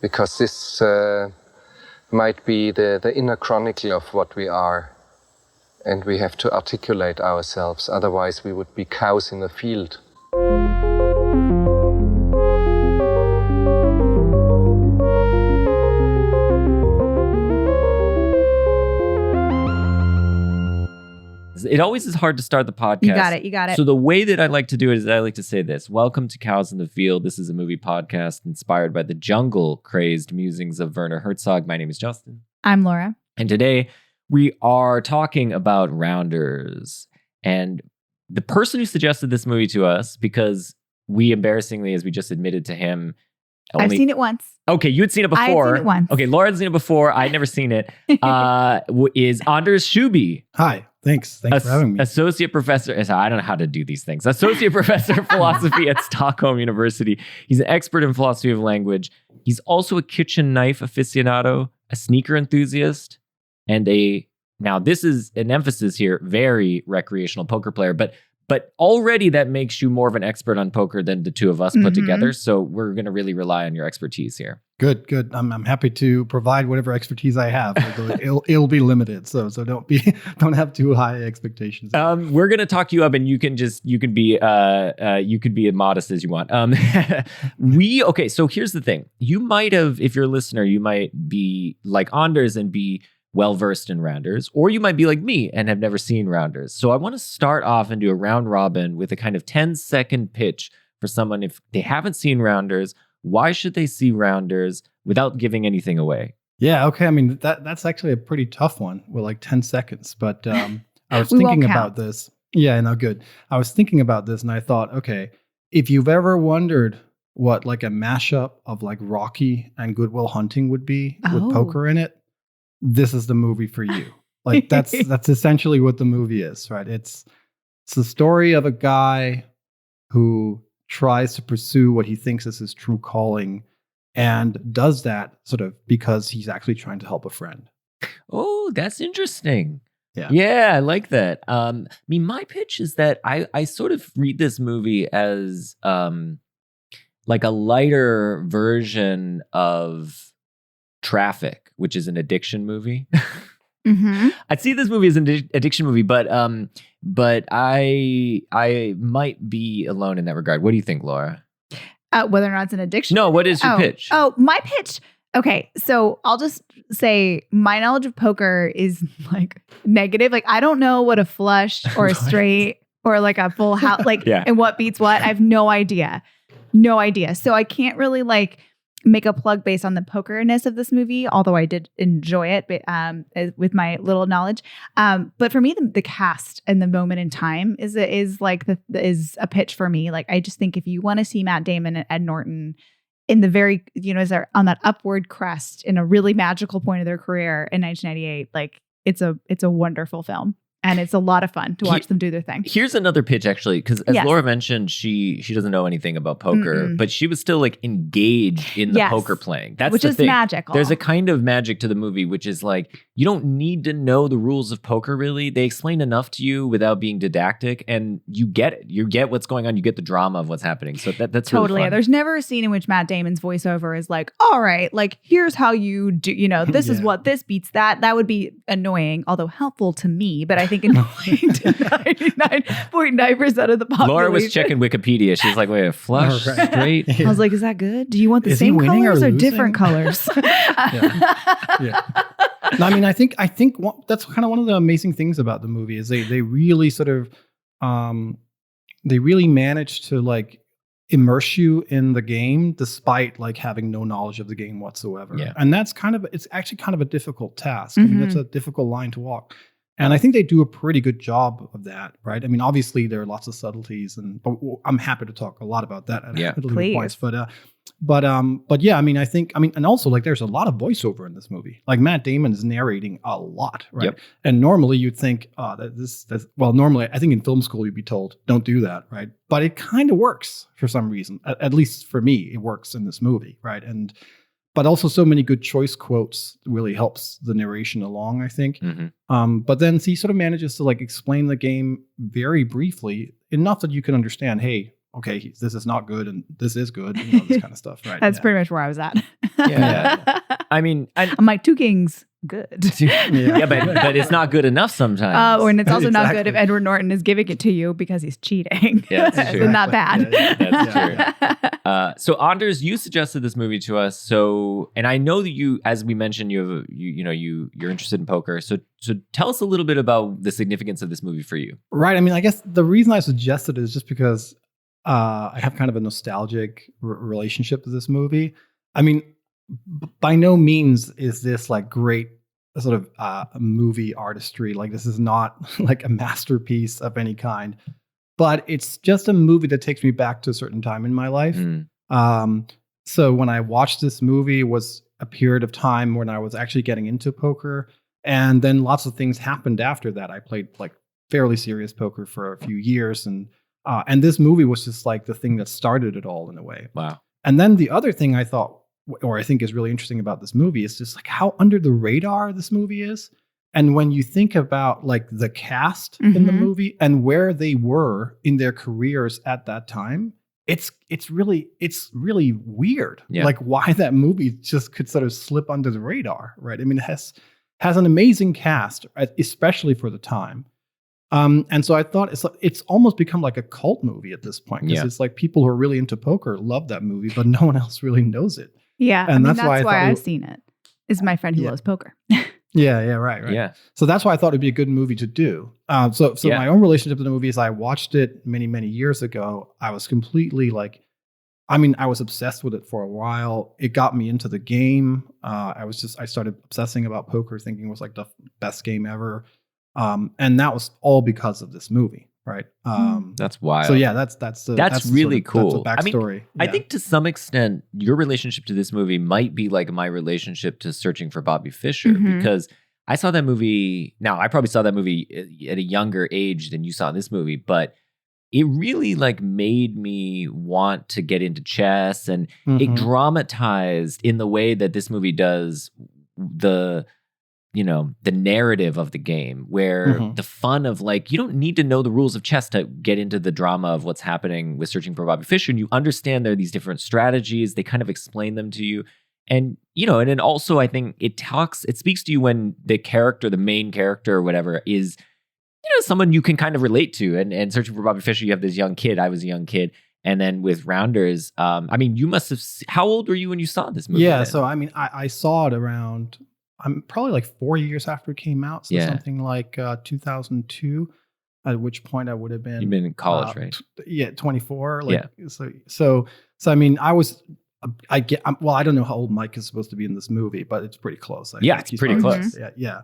because this might be the inner chronicle of what we are. And we have to articulate ourselves, otherwise we would be cows in a field. It always is hard to start the podcast. You got it. So the way that I like to do it is I like to say this. Welcome to Cows in the Field. This is a movie podcast inspired by the jungle-crazed musings of Werner Herzog. My name is Justin. I'm Laura. And today we are talking about Rounders. And the person who suggested this movie to us, because we embarrassingly, as we just admitted to him, I've seen it once. Okay, you had seen it before. I had seen it once. Okay, Laura had seen it before. I'd never seen it. Is Anders Schoubye. Hi, thanks for having me. Associate professor, I don't know how to do these things. Associate professor of philosophy at Stockholm University. He's an expert in philosophy of language. He's also a kitchen knife aficionado, a sneaker enthusiast, and now this is an emphasis here, very recreational poker player, but already that makes you more of an expert on poker than the two of us put together. So we're going to really rely on your expertise here. Good. I'm happy to provide whatever expertise I have. It'll be limited, so don't have too high expectations. We're going to talk you up, and you could be as modest as you want. Okay. So here's the thing: you might have, if you're a listener, you might be like Anders and be well-versed in Rounders, or you might be like me and have never seen Rounders. So I want to start off and do a round robin with a kind of 10-second pitch for someone if they haven't seen Rounders. Why should they see Rounders without giving anything away? Yeah, okay. I mean, that's actually a pretty tough one with like 10 seconds. But I was thinking about this. Yeah, no, good. I was thinking about this and I thought, okay, if you've ever wondered what like a mashup of like Rocky and Good Will Hunting would be with poker in it, this is the movie for you. Like that's essentially what the movie is, right? It's the story of a guy who tries to pursue what he thinks is his true calling and does that sort of because he's actually trying to help a friend. Oh, that's interesting. Yeah, I like that. I mean, my pitch is that I sort of read this movie as like a lighter version of Traffic, which is an addiction movie. I'd see this movie as an addiction movie, but I might be alone in that regard. What do you think, Laura? Whether or not it's an addiction? No, what is your pitch? Oh, my pitch. Okay, so I'll just say my knowledge of poker is like negative. Like I don't know what a flush or a straight or like a full house, and what beats what. I have no idea. So I can't really like make a plug based on the pokerness of this movie, although I did enjoy it with my little knowledge. But for me, the cast and the moment in time is a pitch for me. Like I just think if you want to see Matt Damon and Ed Norton in the very, as they're on that upward crest in a really magical point of their career in 1998, like it's a wonderful film. And it's a lot of fun to watch them do their thing. Here's another pitch, actually, because as Laura mentioned, she doesn't know anything about poker, but she was still like engaged in the poker playing. That's which the is thing. Magical. There's a kind of magic to the movie, which is like you don't need to know the rules of poker. Really, they explain enough to you without being didactic, and you get it. You get what's going on. You get the drama of what's happening. So that's totally. Really fun. There's never a scene in which Matt Damon's voiceover is like, "All right, like here's how you do. This is what this beats that." That would be annoying, although helpful to me. But I think annoying to 99.9% of the population. Laura was checking Wikipedia. She's like, wait, a flush, straight? I was like, is that good? Do you want the same colors or different colors? Yeah. No, I mean, I think that's kind of one of the amazing things about the movie is they really sort of, they really managed to like immerse you in the game despite like having no knowledge of the game whatsoever. Yeah. And it's actually kind of a difficult task. I mean, that's a difficult line to walk. And I think they do a pretty good job of that, right? I mean, obviously there are lots of subtleties, but I'm happy to talk a lot about that at later points. But yeah, I mean, and also like there's a lot of voiceover in this movie. Like Matt Damon is narrating a lot, right? Yep. And normally you'd think, normally I think in film school you'd be told don't do that, right? But it kind of works for some reason. At least for me, it works in this movie, right? But also so many good choice quotes really helps the narration along, I think. But then he sort of manages to like explain the game very briefly, enough that you can understand, hey, okay, this is not good and this is good, you know, this kind of stuff, right? That's pretty much where I was at. Yeah. I mean, I'm like, 2 kings, good. but it's not good enough sometimes. And it's also not Exactly. good if Edward Norton is giving it to you because he's cheating. Yeah, that's true. It's not bad. That's true. So Anders, you suggested this movie to us. So, and I know that you, as we mentioned, you're interested in poker. So tell us a little bit about the significance of this movie for you. Right. I mean, I guess the reason I suggested it is just because I have kind of a nostalgic relationship to this movie. I mean, by no means is this like great sort of movie artistry. Like, this is not like a masterpiece of any kind, but it's just a movie that takes me back to a certain time in my life. So when I watched this movie, it was a period of time when I was actually getting into poker, and then lots of things happened after that. I played like fairly serious poker for a few years, and this movie was just like the thing that started it all in a way. Wow. And then the other thing I thought, or I think is really interesting about this movie, is just like how under the radar this movie is. And when you think about like the cast in the movie and where they were in their careers at that time, it's really weird. Yeah. Like why that movie just could sort of slip under the radar, right? I mean, it has an amazing cast, especially for the time. And so I thought it's almost become like a cult movie at this point, because it's like people who are really into poker love that movie, but no one else really knows it. Yeah, and that's why I've seen it. Is my friend who loves poker. Right. Yeah. So that's why I thought it'd be a good movie to do. So my own relationship to the movie is I watched it many, many years ago. I was completely like, I mean, I was obsessed with it for a while. It got me into the game. I started obsessing about poker, thinking it was like the best game ever. And that was all because of this movie, right? That's wild. So yeah, that's really cool. That's a backstory. I mean, I think to some extent, your relationship to this movie might be like my relationship to Searching for Bobby Fischer, because I saw that movie. Now, I probably saw that movie at a younger age than you saw in this movie, but it really like made me want to get into chess, and it dramatized in the way that this movie does the narrative of the game, where the fun of like, you don't need to know the rules of chess to get into the drama of what's happening with Searching for Bobby Fischer. And you understand there are these different strategies. They kind of explain them to you. And, and then also I think it speaks to you when the main character or whatever is, someone you can kind of relate to. And Searching for Bobby Fischer, you have this young kid. I was a young kid. And then with Rounders, I mean, you must have, how old were you when you saw this movie? Yeah. Then? So, I mean, I saw it around, I'm probably like 4 years after it came out. So something like 2002, at which point I would have been. You've been in college, right? 24. So I mean, I don't know how old Mike is supposed to be in this movie, but it's pretty close. It's pretty close. Yeah.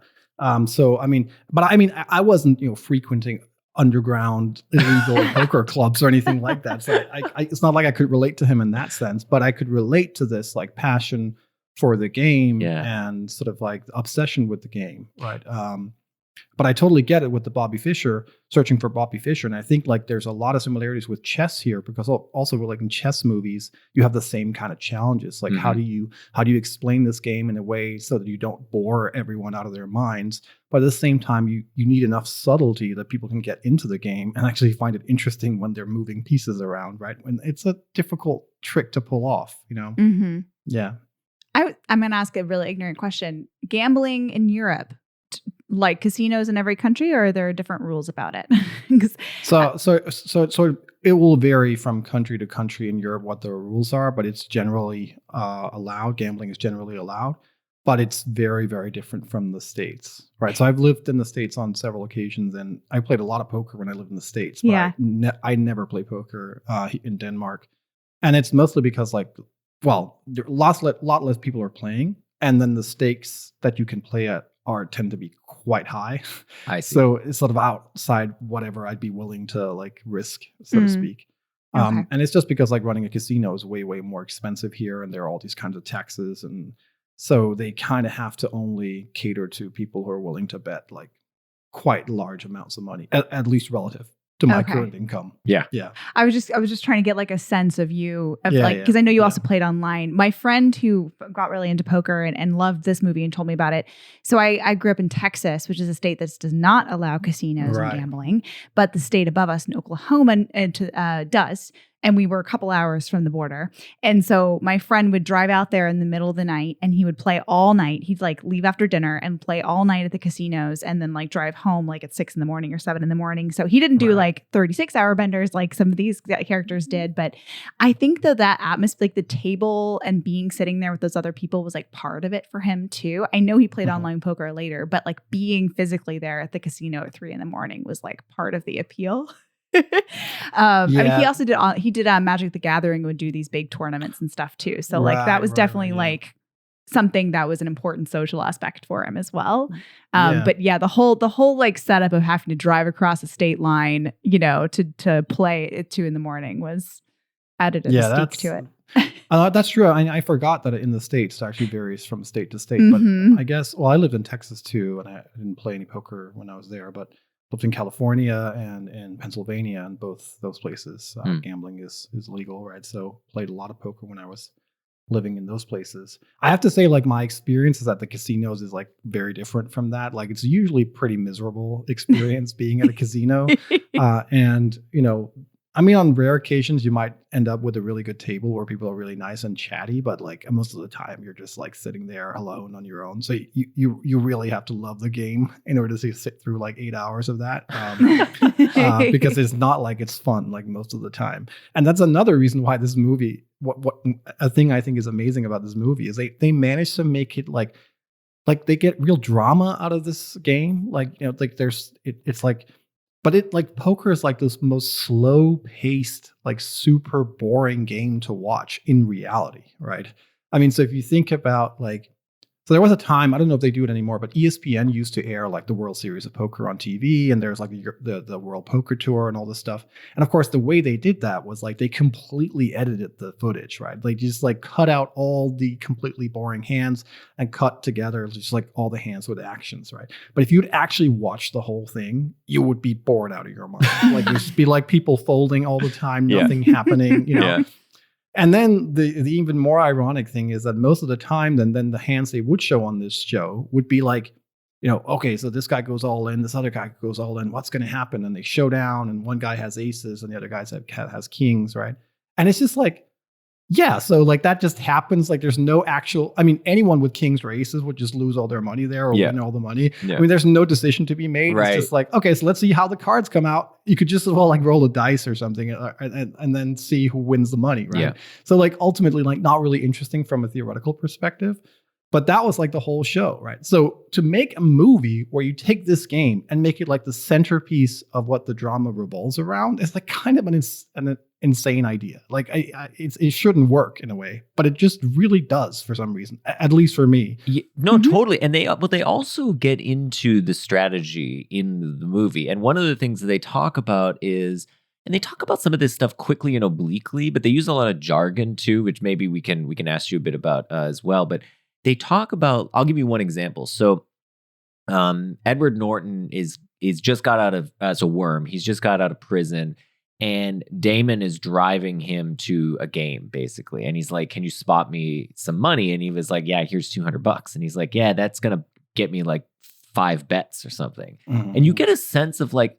So, I mean, I wasn't, frequenting underground illegal poker clubs or anything like that. So it's not like I could relate to him in that sense, but I could relate to this like passion for the game and sort of like the obsession with the game, right? But I totally get it with the Bobby Fischer, Searching for Bobby Fischer, and I think like there's a lot of similarities with chess here, because also like in chess movies you have the same kind of challenges. Like how do you explain this game in a way so that you don't bore everyone out of their minds, but at the same time you need enough subtlety that people can get into the game and actually find it interesting when they're moving pieces around, right? When it's a difficult trick to pull off, Yeah. I'm going to ask a really ignorant question. Gambling in Europe, like casinos in every country, or are there different rules about it? So it will vary from country to country in Europe what the rules are, but it's generally allowed. Gambling is generally allowed, but it's very, very different from the States, right? So I've lived in the States on several occasions, and I played a lot of poker when I lived in the States, but I never play poker in Denmark. And it's mostly because there are lot less people are playing, and then the stakes that you can play at tend to be quite high. I see. So it's sort of outside whatever I'd be willing to like risk, so to speak. And it's just because like running a casino is way, way more expensive here, and there are all these kinds of taxes, and so they kind of have to only cater to people who are willing to bet like quite large amounts of money, at least relative to my current income. Yeah. I was just trying to get like a sense of you, because I know you also played online. My friend who got really into poker and loved this movie and told me about it. So I grew up in Texas, which is a state that does not allow casinos and gambling, but the state above us in Oklahoma does. and we were a couple hours from the border. And so my friend would drive out there in the middle of the night and he would play all night. He'd like leave after dinner and play all night at the casinos and then like drive home like at 6 a.m. or 7 a.m. So he didn't do like 36-hour benders like some of these characters did. But I think that atmosphere, like the table and being sitting there with those other people was like part of it for him too. I know he played online poker later, but like being physically there at the casino at 3 a.m. was like part of the appeal. I mean, he also did Magic the Gathering, would do these big tournaments and stuff too. So like that was definitely like something that was an important social aspect for him as well. But yeah, the whole like setup of having to drive across a state line, you know, to play at 2 a.m. was added a mystique to it. That's true. I forgot that in the States it actually varies from state to state. But I guess, well, I lived in Texas too, and I didn't play any poker when I was there, but lived in California and in Pennsylvania, and both those places gambling is legal, right? So played a lot of poker when I was living in those places. I have to say, like, my experience is at the casinos is like very different from that. Like, it's usually pretty miserable experience being at a casino, and you know, I mean, on rare occasions, you might end up with a really good table where people are really nice and chatty, but like most of the time, you're just like sitting there alone on your own. So you really have to love the game in order to sit through like 8 hours of that, because it's not like it's fun like most of the time. And that's another reason why this movie, what a thing I think is amazing about this movie is they managed to make it like they get real drama out of this game. Like, you know, like it's like. But it like poker is like this most slow paced, like super boring game to watch in reality, right? I mean, so if you think about like, so there was a time, I don't know if they do it anymore, but ESPN used to air like the World Series of Poker on TV, and there's like the World Poker Tour and all this stuff. And of course, the way they did that was like they completely edited the footage, right? They just like cut out all the completely boring hands and cut together just like all the hands with actions, right? But if you'd actually watch the whole thing, you would be bored out of your mind. Like there'd just be like people folding all the time, nothing happening, you know? Yeah. And then the even more ironic thing is that most of the time, then the hands they would show on this show would be like, you know, okay, so this guy goes all in, this other guy goes all in. What's going to happen? And they show down, and one guy has aces, and the other guy has kings, right? And it's just like, yeah, so like that just happens. Like there's no actual, I mean, anyone with kings or aces would just lose all their money there or win all the money. Yeah. I mean, there's no decision to be made. Right. It's just like, okay, so let's see how the cards come out. You could just as well like roll a dice or something and then see who wins the money, right? Yeah. So like ultimately like not really interesting from a theoretical perspective. But that was like the whole show, right? So to make a movie where you take this game and make it like the centerpiece of what the drama revolves around is like kind of an insane idea. Like it shouldn't work in a way, but it just really does for some reason, at least for me. Yeah, no, totally. And they also get into the strategy in the movie. And one of the things that they talk about is, and they talk about some of this stuff quickly and obliquely, but they use a lot of jargon too, which maybe we can ask you a bit about as well. But they talk about, I'll give you one example. So Edward Norton is just got out of, as a worm, he's just got out of prison, and Damon is driving him to a game basically. And he's like, can you spot me some money? And he was like, yeah, here's $200. And he's like, yeah, that's going to get me like 5 bets or something. Mm-hmm. And you get a sense of like,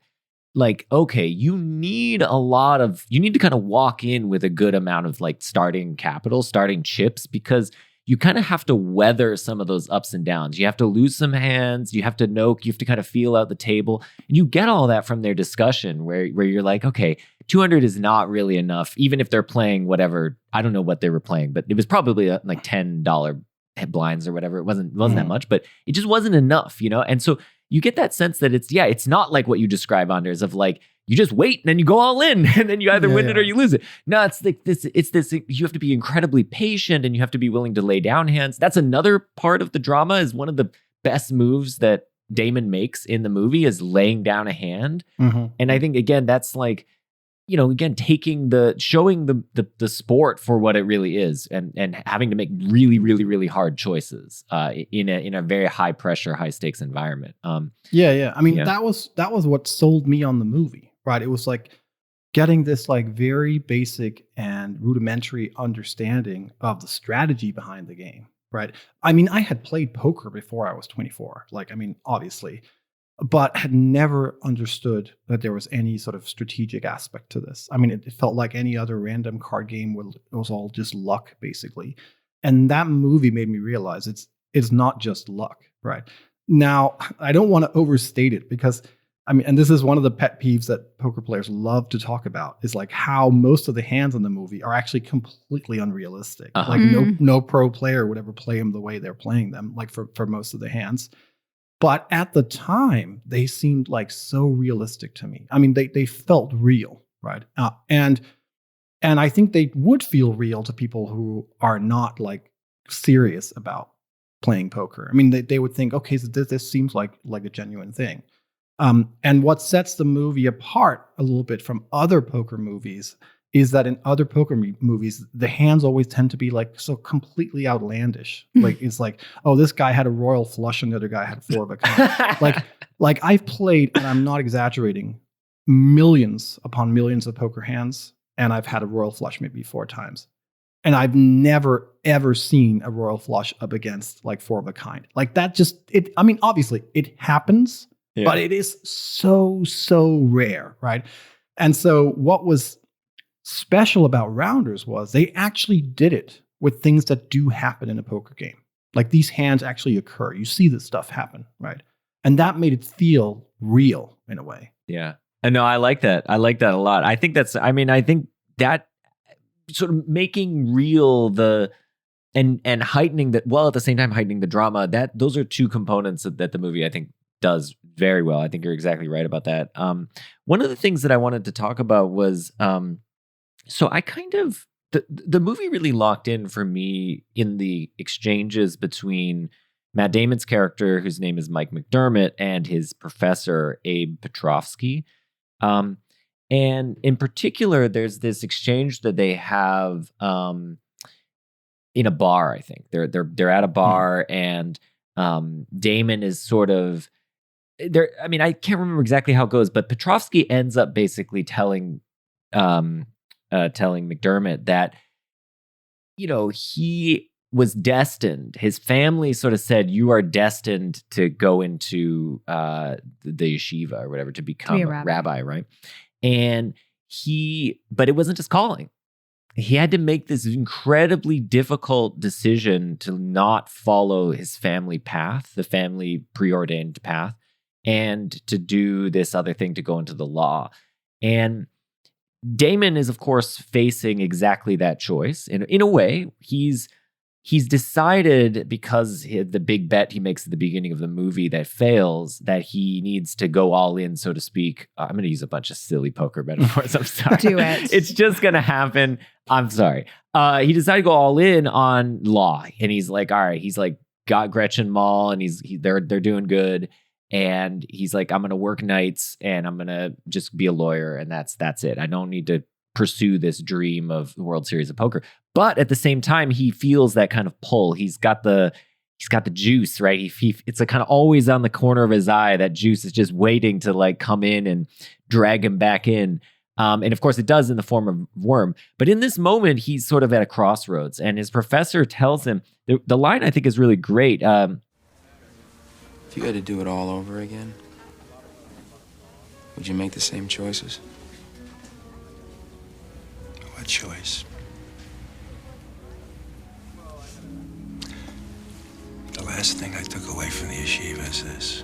okay, you need to kind of walk in with a good amount of like starting capital, starting chips, because you kind of have to weather some of those ups and downs. You have to lose some hands. You have to kind of feel out the table. And you get all that from their discussion where you're like, okay, 200 is not really enough, even if they're playing whatever. I don't know what they were playing, but it was probably like $10 blinds or whatever. It wasn't that much, but it just wasn't enough, you know? And so you get that sense that it's not like what you describe, Anders, of like, you just wait and then you go all in and then you either win it or you lose it. No, it's like this. It's this. You have to be incredibly patient and you have to be willing to lay down hands. That's another part of the drama. Is one of the best moves that Damon makes in the movie is laying down a hand. Mm-hmm. And I think again, that's like, you know, again, showing the sport for what it really is, and having to make really, really, really hard choices in a very high pressure, high stakes environment. I mean, that was what sold me on the movie. Right. It was like getting this like very basic and rudimentary understanding of the strategy behind the game. Right. I mean, I had played poker before I was 24. Like, I mean, obviously. but had never understood that there was any sort of strategic aspect to this. I mean, it felt like any other random card game where it was all just luck, basically. And that movie made me realize it's not just luck, right? Now, I don't want to overstate it because, I mean, and this is one of the pet peeves that poker players love to talk about, is like how most of the hands in the movie are actually completely unrealistic. Like no pro player would ever play them the way they're playing them, like for most of the hands. But at the time, they seemed like so realistic to me. I mean, they felt real, right? And I think they would feel real to people who are not like serious about playing poker. I mean, they would think, okay, so this seems like a genuine thing. And what sets the movie apart a little bit from other poker movies is that in other poker movies, the hands always tend to be like so completely outlandish. Like it's like, oh, this guy had a royal flush and the other guy had 4 of a kind. like I've played, and I'm not exaggerating, millions upon millions of poker hands, and I've had a royal flush maybe 4 times. And I've never, ever seen a royal flush up against like 4 of a kind. Like that I mean, obviously it happens, but it is so rare, right? And so what was special about Rounders was they actually did it with things that do happen in a poker game. Like these hands actually occur. You see this stuff happen, right? And that made it feel real in a way. Yeah. And no, I like that. I like that a lot. I think that sort of making real and heightening that, while at the same time heightening the drama, those are 2 components that the movie I think does very well. I think you're exactly right about that. One of the things that I wanted to talk about was so I kind of the movie really locked in for me in the exchanges between Matt Damon's character, whose name is Mike McDermott, and his professor Abe Petrovsky. And in particular, there's this exchange that they have in a bar. I think they're at a bar, and Damon is sort of there. I mean, I can't remember exactly how it goes, but Petrovsky ends up basically telling McDermott that, you know, he was destined. His family sort of said, "You are destined to go into the yeshiva or whatever, to become a rabbi, right?" But it wasn't his calling. He had to make this incredibly difficult decision to not follow his family path, the family preordained path, and to do this other thing, to go into the law. And Damon is, of course, facing exactly that choice. In a way, he's decided, because the big bet he makes at the beginning of the movie that fails, that he needs to go all in, so to speak. I'm going to use a bunch of silly poker metaphors. I'm sorry. Do it. It's just going to happen. I'm sorry. He decided to go all in on law, and he's like, all right. He's like got Gretchen Mall, and they're doing good. And he's like, I'm going to work nights, and I'm going to just be a lawyer, and that's it. I don't need to pursue this dream of the World Series of Poker. But at the same time, he feels that kind of pull. He's got the juice, right? It's like kind of always on the corner of his eye. That juice is just waiting to like come in and drag him back in. And of course, it does in the form of worm. But in this moment, he's sort of at a crossroads, and his professor tells him the line I think is really great. If you had to do it all over again, would you make the same choices? What choice? The last thing I took away from the yeshiva is this.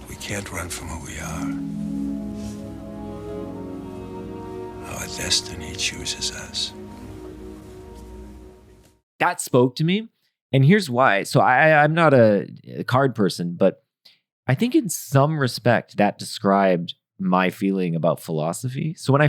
We can't run from who we are. Our destiny chooses us. That spoke to me. And here's why. So I'm not a card person, but I think in some respect that described my feeling about philosophy. So when I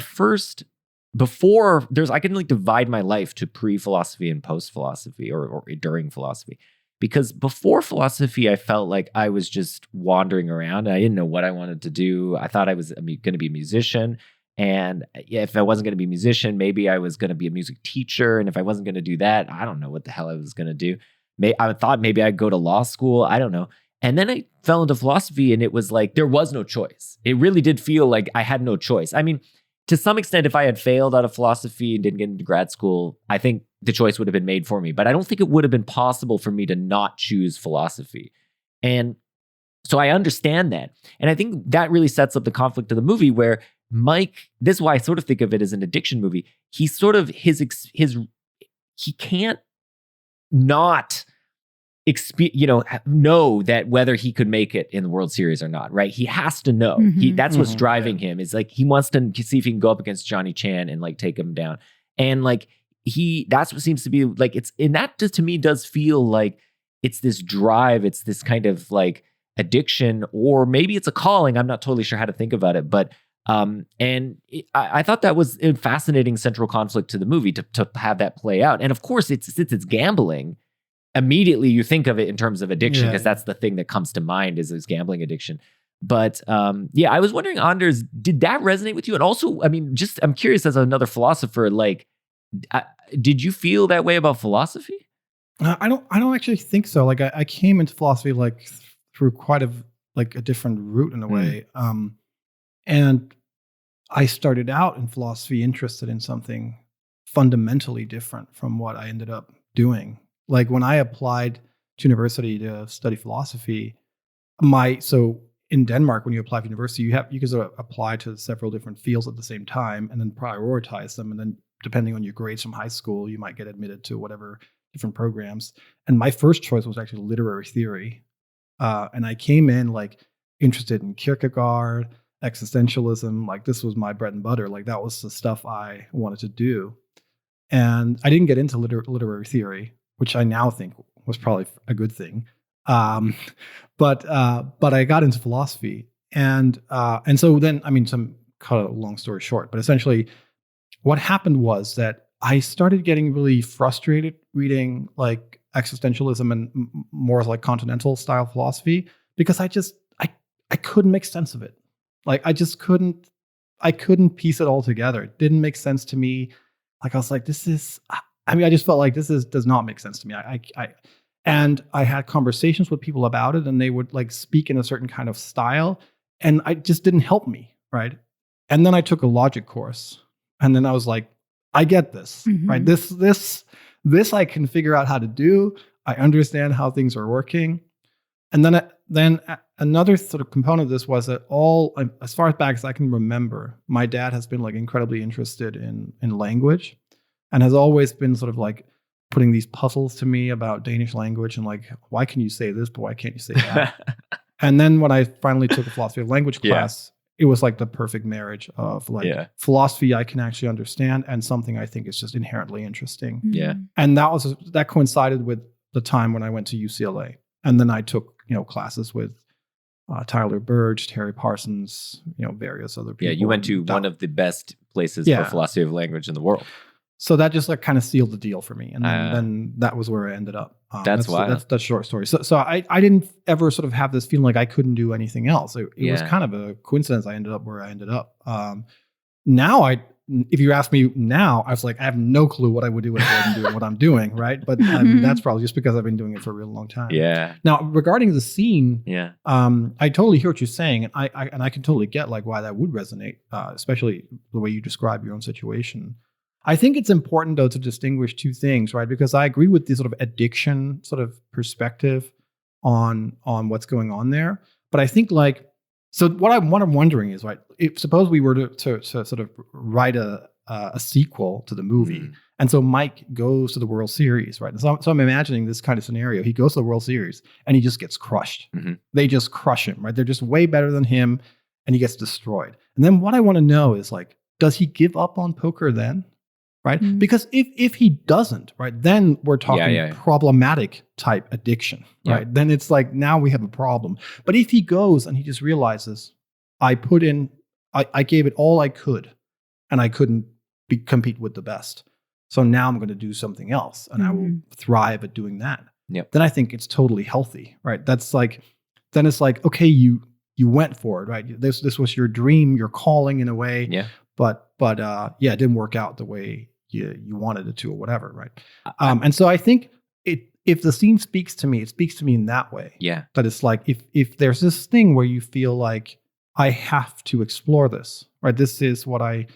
can like divide my life to pre-philosophy and post-philosophy or during philosophy. Because before philosophy, I felt like I was just wandering around. I didn't know what I wanted to do. I thought I was going to be a musician. And if I wasn't going to be a musician, maybe I was going to be a music teacher. And if I wasn't going to do that, I don't know what the hell I was going to do. I thought maybe I'd go to law school. I don't know. And then I fell into philosophy, and it was like there was no choice. It really did feel like I had no choice. I mean, to some extent, if I had failed out of philosophy and didn't get into grad school, I think the choice would have been made for me. But I don't think it would have been possible for me to not choose philosophy. And so I understand that. And I think that really sets up the conflict of the movie where Mike, this is why I sort of think of it as an addiction movie. He's sort of he can't not know that whether he could make it in the World Series or not, right? He has to know. That's what's driving him. Is like he wants to see if he can go up against Johnny Chan and like take him down. And like that's what seems to be like that to me does feel like it's this drive, it's this kind of like addiction, or maybe it's a calling. I'm not totally sure how to think about it, but I thought that was a fascinating central conflict to the movie to have that play out. And of course, since it's gambling, immediately you think of it in terms of addiction because that's the thing that comes to mind is gambling addiction. But I was wondering, Anders, did that resonate with you? And also, I mean, I'm curious as another philosopher, like, did you feel that way about philosophy? I don't actually think so. Like I came into philosophy like through quite a different route in a way. And I started out in philosophy interested in something fundamentally different from what I ended up doing. Like when I applied to university to study philosophy, so in Denmark, when you apply for university, you can sort of apply to several different fields at the same time and then prioritize them. And then depending on your grades from high school, you might get admitted to whatever different programs. And my first choice was actually literary theory. And I came in like interested in Kierkegaard, existentialism. Like this was my bread and butter. Like that was the stuff I wanted to do. And I didn't get into literary theory, which I now think was probably a good thing. But I got into philosophy. And so then, I mean, cut a long story short, but essentially what happened was that I started getting really frustrated reading like existentialism and more like continental style philosophy because I couldn't make sense of it. Like I couldn't piece it all together. It didn't make sense to me. Like I was like, I just felt like does not make sense to me. And I had conversations with people about it and they would like speak in a certain kind of style and I just didn't help me. Right. And then I took a logic course and then I was like, I get this, right? This I can figure out how to do. I understand how things are working. And then another sort of component of this was that as far back as I can remember, my dad has been like incredibly interested in language and has always been sort of like putting these puzzles to me about Danish language and like, why can you say this, but why can't you say that? And then when I finally took a philosophy of language class, it was like the perfect marriage of like philosophy I can actually understand and something I think is just inherently interesting. Yeah. And that coincided with the time when I went to UCLA. And then I took, classes with Tyler Burge, Terry Parsons, various other people. Yeah, you went to one of the best places for philosophy of language in the world. So that just like kind of sealed the deal for me. And then that was where I ended up. That's why. That's the short story. So I didn't ever sort of have this feeling like I couldn't do anything else. It was kind of a coincidence I ended up where I ended up. Now if you ask me now, I was like, I have no clue what I would do if I wasn't doing what I'm doing, right? But that's probably just because I've been doing it for a real long time. Yeah. Now, regarding the scene, I totally hear what you're saying, and I can totally get like why that would resonate, especially the way you describe your own situation. I think it's important though to distinguish two things, right? Because I agree with the sort of addiction sort of perspective on what's going on there, but I think like. So what I'm wondering is, right, if suppose we were to sort of write a sequel to the movie, and so Mike goes to the World Series, right? So I'm imagining this kind of scenario. He goes to the World Series and he just gets crushed. They just crush him, right? They're just way better than him and he gets destroyed. And then what I want to know is like, does he give up on poker then? Right? Because if he doesn't, right, then we're talking problematic type addiction, right? Then it's like, now we have a problem. But if he goes and he just realizes, I gave it all I could and I couldn't compete with the best. So now I'm going to do something else and I will thrive at doing that. Then I think it's totally healthy, right? That's like, then it's like, okay, you went for it, right? This was your dream, your calling in a way. Yeah. But it didn't work out the way you wanted it to or whatever, right? And so I think if the scene speaks to me, it speaks to me in that way. Yeah. That it's like, if there's this thing where you feel like I have to explore this, right? This is what I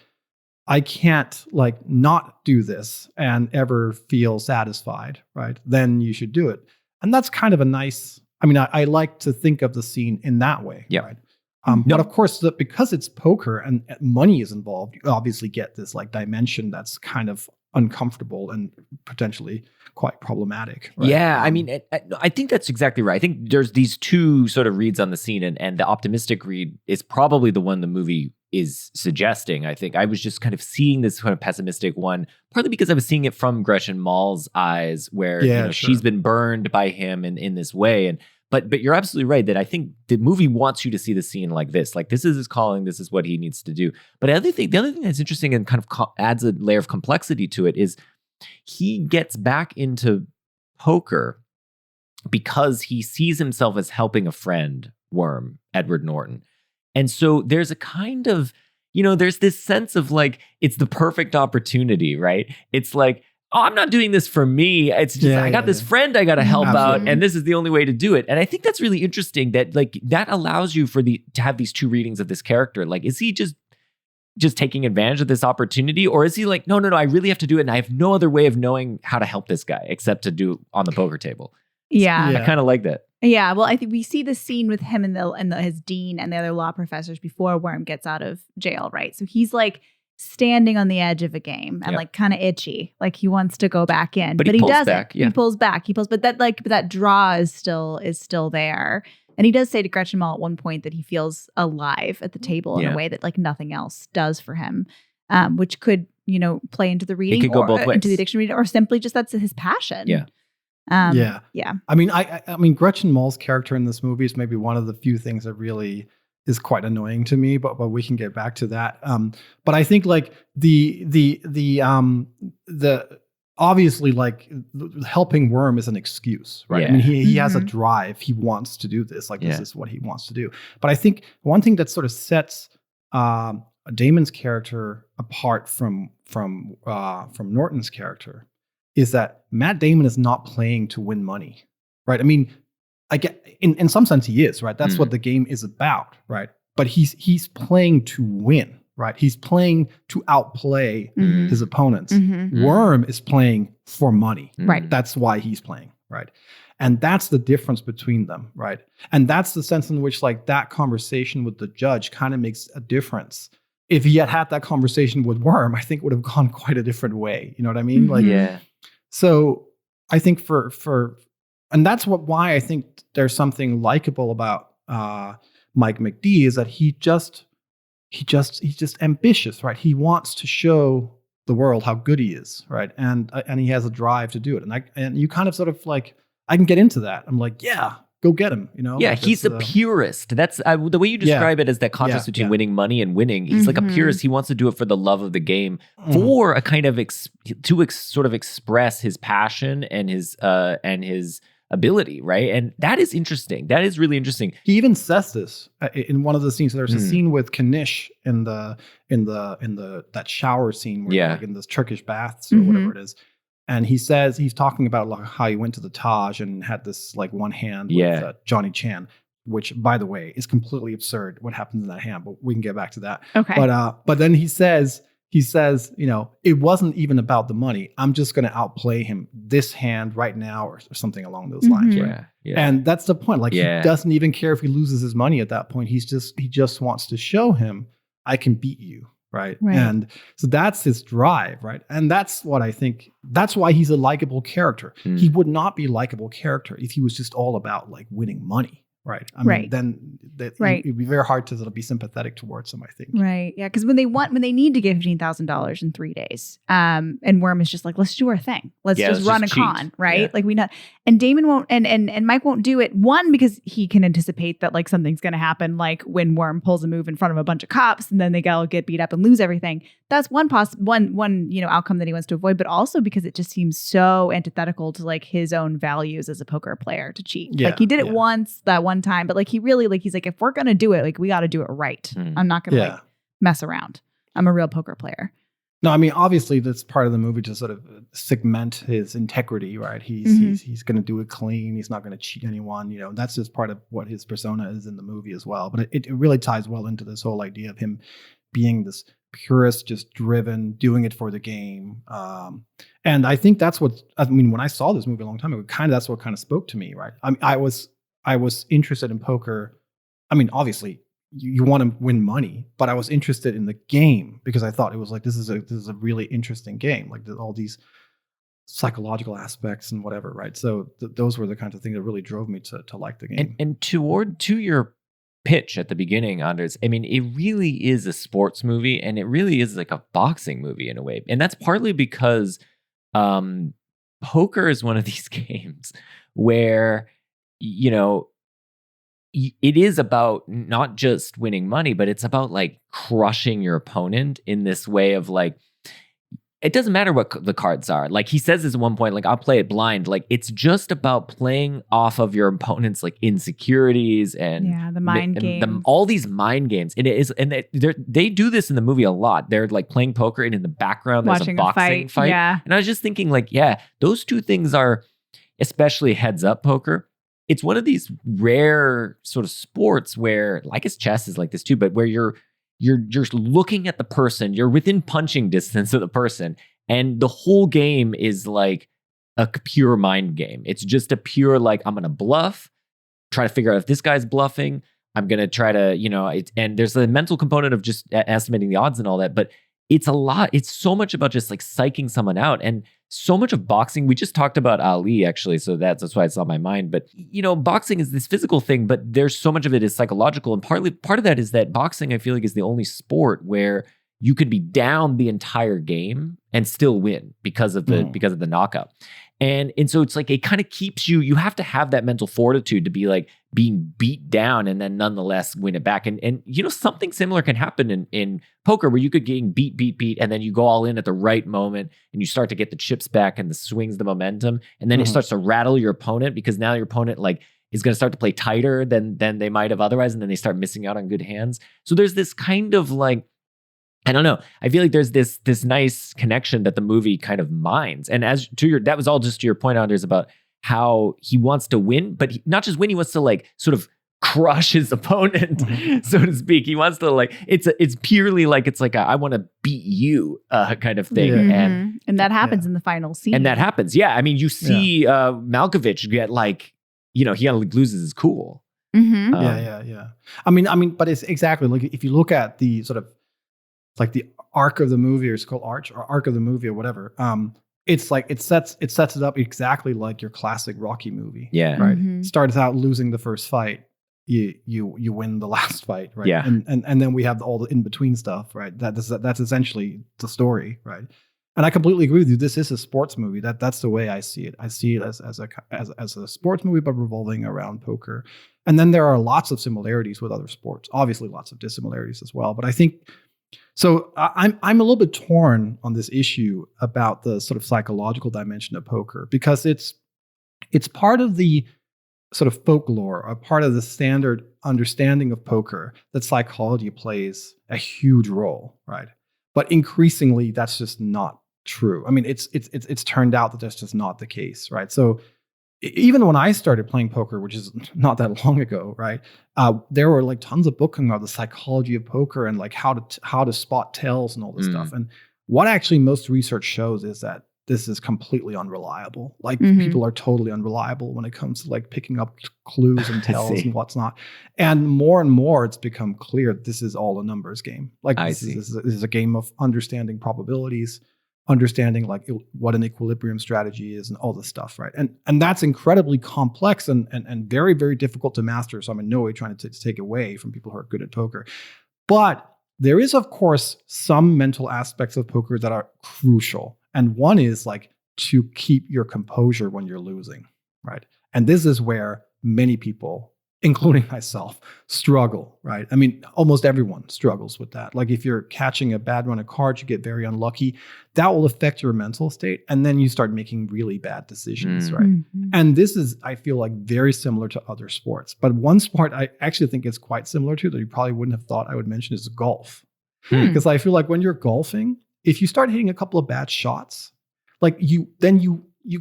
can't like not do this and ever feel satisfied, right? Then you should do it. And that's kind of a nice I mean, I like to think of the scene in that way. Yeah. Right. But of course, because it's poker and money is involved, you obviously get this like dimension that's kind of uncomfortable and potentially quite problematic. Right? Yeah, I mean, I think that's exactly right. I think there's these two sort of reads on the scene, and the optimistic read is probably the one the movie is suggesting. I think I was just kind of seeing this kind of pessimistic one, partly because I was seeing it from Gretchen Mall's eyes, where she's been burned by him in this way, and. But you're absolutely right that I think the movie wants you to see the scene like this. Like, this is his calling. This is what he needs to do. But the other thing that's interesting and kind of adds a layer of complexity to it is he gets back into poker because he sees himself as helping a friend, Worm, Edward Norton. And so there's a kind of, there's this sense of like, it's the perfect opportunity, right? It's like, oh, I'm not doing this for me. It's just, I got this friend I got to help out, and this is the only way to do it. And I think that's really interesting that like that allows you to have these two readings of this character. Like, is he just taking advantage of this opportunity, or is he like, no, I really have to do it, and I have no other way of knowing how to help this guy except to do it on the poker table? Yeah. I kind of like that. Yeah, well, I think we see the scene with him and his dean and the other law professors before Worm gets out of jail, right? So he's like standing on the edge of a game and like kind of itchy, like he wants to go back in, but he doesn't. Back, yeah. He pulls back. But that draw is still there. And he does say to Gretchen Mall at one point that he feels alive at the table in a way that like nothing else does for him, which could play into the reading, it could go both ways, into the addiction reading, or simply just that's his passion. Yeah. Yeah. I mean, Gretchen Mall's character in this movie is maybe one of the few things that really is quite annoying to me, but we can get back to that. But I think like the obviously like helping Worm is an excuse, right? Yeah. I mean, he has a drive. He wants to do this. Like this is what he wants to do. But I think one thing that sort of sets Damon's character apart from Norton's character is that Matt Damon is not playing to win money, right? I mean, I get in some sense he is, right? That's what the game is about, right? But he's playing to win, right? He's playing to outplay his opponents. Worm is playing for money, right? That's why he's playing, right? And that's the difference between them, right? And that's the sense in which like that conversation with the judge kind of makes a difference. If he had that conversation with Worm, I think it would have gone quite a different way. You know what I mean? Like, so I think and that's why I think there's something likable about Mike McD is that he's just ambitious, right? He wants to show the world how good he is, right? And he has a drive to do it. And you kind of sort of like, I can get into that. I'm like, yeah, go get him, Yeah, like he's a purist. That's the way you describe it as that contrast between winning money and winning. He's like a purist. He wants to do it for the love of the game, for a kind of sort of express his passion and his ability, right? And that is interesting. That is really interesting. He even says this in one of the scenes. There's a scene with Kanish in the that shower scene where like in this Turkish baths or whatever it is. And he says, he's talking about like how he went to the Taj and had this like one hand with Johnny Chan, which by the way is completely absurd what happens in that hand, but we can get back to that. Okay. But then he says, it wasn't even about the money. I'm just going to outplay him this hand right now or something along those lines. Right? Yeah. And that's the point. Like he doesn't even care if he loses his money at that point. He just wants to show him, I can beat you. Right. And so that's his drive. Right. And that's what I think. That's why he's a likable character. He would not be a likable character if he was just all about like winning money. Right. I mean, then it'd be very hard to sort of be sympathetic towards him, I think. Right. Yeah. Because when they need to give $15,000 in 3 days, and Worm is just like, let's do our thing. Let's just run a con. Right. Yeah. Like and Damon won't, and Mike won't do it. One, because he can anticipate that like something's going to happen, like when Worm pulls a move in front of a bunch of cops and then they all get beat up and lose everything. That's one outcome that he wants to avoid, but also because it just seems so antithetical to like his own values as a poker player to cheat. Yeah, like he did it once, that one time, but like he really like, he's like, if we're going to do it, like we got to do it right. I'm not going to like mess around. I'm a real poker player. No, I mean, obviously that's part of the movie to sort of segment his integrity, right? He's going to do it clean. He's not going to cheat anyone. You know, that's just part of what his persona is in the movie as well. But it really ties well into this whole idea of him being this purist, just driven, doing it for the game. And I think that's when I saw this movie a long time ago, that's what kind of spoke to me, right? I mean, I was I was interested in poker. I mean, obviously you want to win money, but I was interested in the game because I thought it was like, this is a really interesting game. Like all these psychological aspects and whatever, right? So those were the kinds of things that really drove me to like the game. And to your pitch at the beginning, Anders, I mean, it really is a sports movie, and it really is like a boxing movie in a way. And that's partly because poker is one of these games where, you know, it is about not just winning money, but it's about like crushing your opponent in this way of like, it doesn't matter what the cards are. Like he says this at one point, like I'll play it blind. Like it's just about playing off of your opponent's like insecurities and the mind games, all these mind games. And it is, and they do this in the movie a lot. They're like playing poker, and in the background there's watching a boxing fight. Yeah. And I was just thinking, like, yeah, those two things are, especially heads up poker. It's one of these rare sort of sports where, I guess chess is like this too, but where you're looking at the person, you're within punching distance of the person, and the whole game is like a pure mind game. It's just a pure, like, I'm going to bluff, try to figure out if this guy's bluffing. I'm going to try to, and there's a mental component of just estimating the odds and all that, but it's a lot. It's so much about just like psyching someone out. And so much of boxing, we just talked about Ali actually, so that's why it's on my mind. But boxing is this physical thing, but there's so much of it is psychological, and part of that is that boxing, I feel like, is the only sport where you could be down the entire game and still win because of the knockout. And so it's like, it kind of keeps you have to have that mental fortitude to be like being beat down and then nonetheless win it back. And something similar can happen in poker, where you could get beat, and then you go all in at the right moment and you start to get the chips back and the swings, the momentum. And then it starts to rattle your opponent, because now your opponent like is going to start to play tighter than they might have otherwise. And then they start missing out on good hands. So there's this kind of like, I don't know. I feel like there's this nice connection that the movie kind of mines. And that was all just to your point, Anders, about how he wants to win, but not just win. He wants to like sort of crush his opponent, so to speak. He wants to like, it's purely like, it's like I want to beat you kind of thing. Yeah. And that happens in the final scene. And that happens. Yeah. I mean, you see Malkovich get like, he loses his cool. Mm-hmm. Yeah. I mean, but it's exactly like, if you look at the sort of like the arc of the movie, or it's called arc of the movie or whatever. It's like it sets it up exactly like your classic Rocky movie. Yeah. Right. Mm-hmm. Starts out losing the first fight, you win the last fight, right? Yeah. And then we have all the in between stuff, right? That's essentially the story, right? And I completely agree with you. This is a sports movie. That's the way I see it. I see it as a sports movie, but revolving around poker. And then there are lots of similarities with other sports. Obviously, lots of dissimilarities as well. But I think. So I'm a little bit torn on this issue about the sort of psychological dimension of poker, because it's part of the sort of folklore, or part of the standard understanding of poker, that psychology plays a huge role, right? But increasingly, that's just not true. I mean, it's turned out that that's just not the case, right? So even when I started playing poker, which is not that long ago, right? There were like tons of books about the psychology of poker and like how to spot tells and all this stuff. And what actually most research shows is that this is completely unreliable. Like people are totally unreliable when it comes to like picking up clues and tells and what's not. And more it's become clear that this is all a numbers game. Like this is a game of understanding probabilities, understanding like what an equilibrium strategy is and all this stuff, right? And that's incredibly complex and very, very difficult to master. So I'm in no way trying to take away from people who are good at poker. But there is, of course, some mental aspects of poker that are crucial. And one is like to keep your composure when you're losing, right? And this is where many people, including myself, struggle, right? I mean, almost everyone struggles with that. Like if you're catching a bad run of cards, you get very unlucky, that will affect your mental state. And then you start making really bad decisions, right? And this is, I feel like, very similar to other sports. But one sport I actually think is quite similar to that you probably wouldn't have thought I would mention is golf. Because I feel like when you're golfing, if you start hitting a couple of bad shots, like you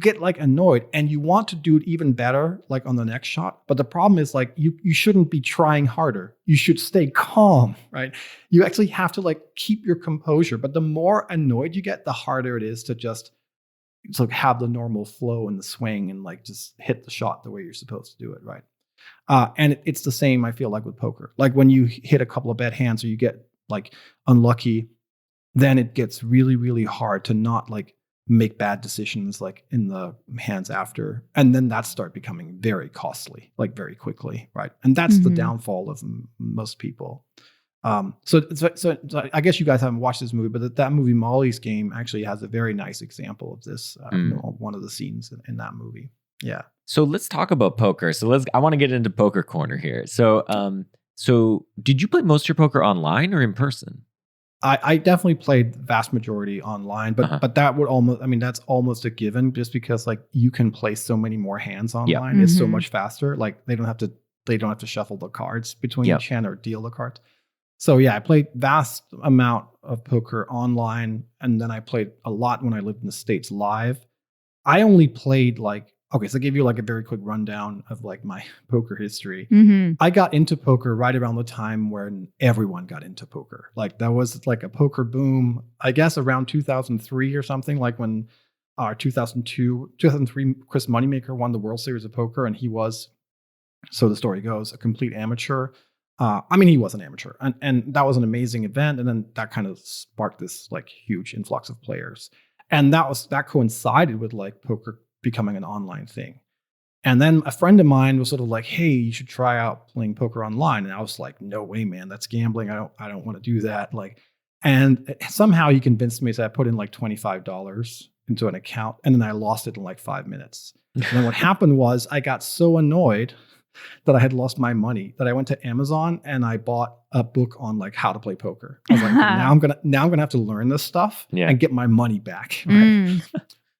get like annoyed and you want to do it even better, like on the next shot. But the problem is like, you shouldn't be trying harder. You should stay calm, right? You actually have to like keep your composure. But the more annoyed you get, the harder it is to just have the normal flow and the swing and like just hit the shot the way you're supposed to do it, right? And it's the same, I feel like, with poker. Like when you hit a couple of bad hands or you get like unlucky, then it gets really, really hard to not like make bad decisions like in the hands after. And then that start becoming very costly, like very quickly, right? And that's the downfall of most people. So I guess you guys haven't watched this movie, but that movie Molly's Game actually has a very nice example of this. One of the scenes in that movie. Yeah. So let's talk about poker. I want to get into poker corner here. So did you play most of your poker online or in person? I definitely played the vast majority online, but that would almost, that's almost a given just because like you can play so many more hands online. It's so much faster. Like they don't have to shuffle the cards between each hand or deal the cards. So yeah, I played vast amount of poker online, and then I played a lot when I lived in the States live. I only played so I'll give you like a very quick rundown of like my poker history. I got into poker right around the time when everyone got into poker. Like that was like a poker boom, I guess around 2003 or something, like when 2003, Chris Moneymaker won the World Series of Poker, and he was, so the story goes, a complete amateur. He was an amateur, and that was an amazing event. And then that kind of sparked this like huge influx of players. And that coincided with like poker becoming an online thing. And then a friend of mine was sort of like, hey, you should try out playing poker online. And I was like, no way, man, that's gambling. I don't want to do that. And somehow he convinced me. So I put in like $25 into an account, and then I lost it in like 5 minutes. And then what happened was I got so annoyed that I had lost my money that I went to Amazon and I bought a book on like how to play poker. I was like, now I'm gonna have to learn this stuff and get my money back. Right?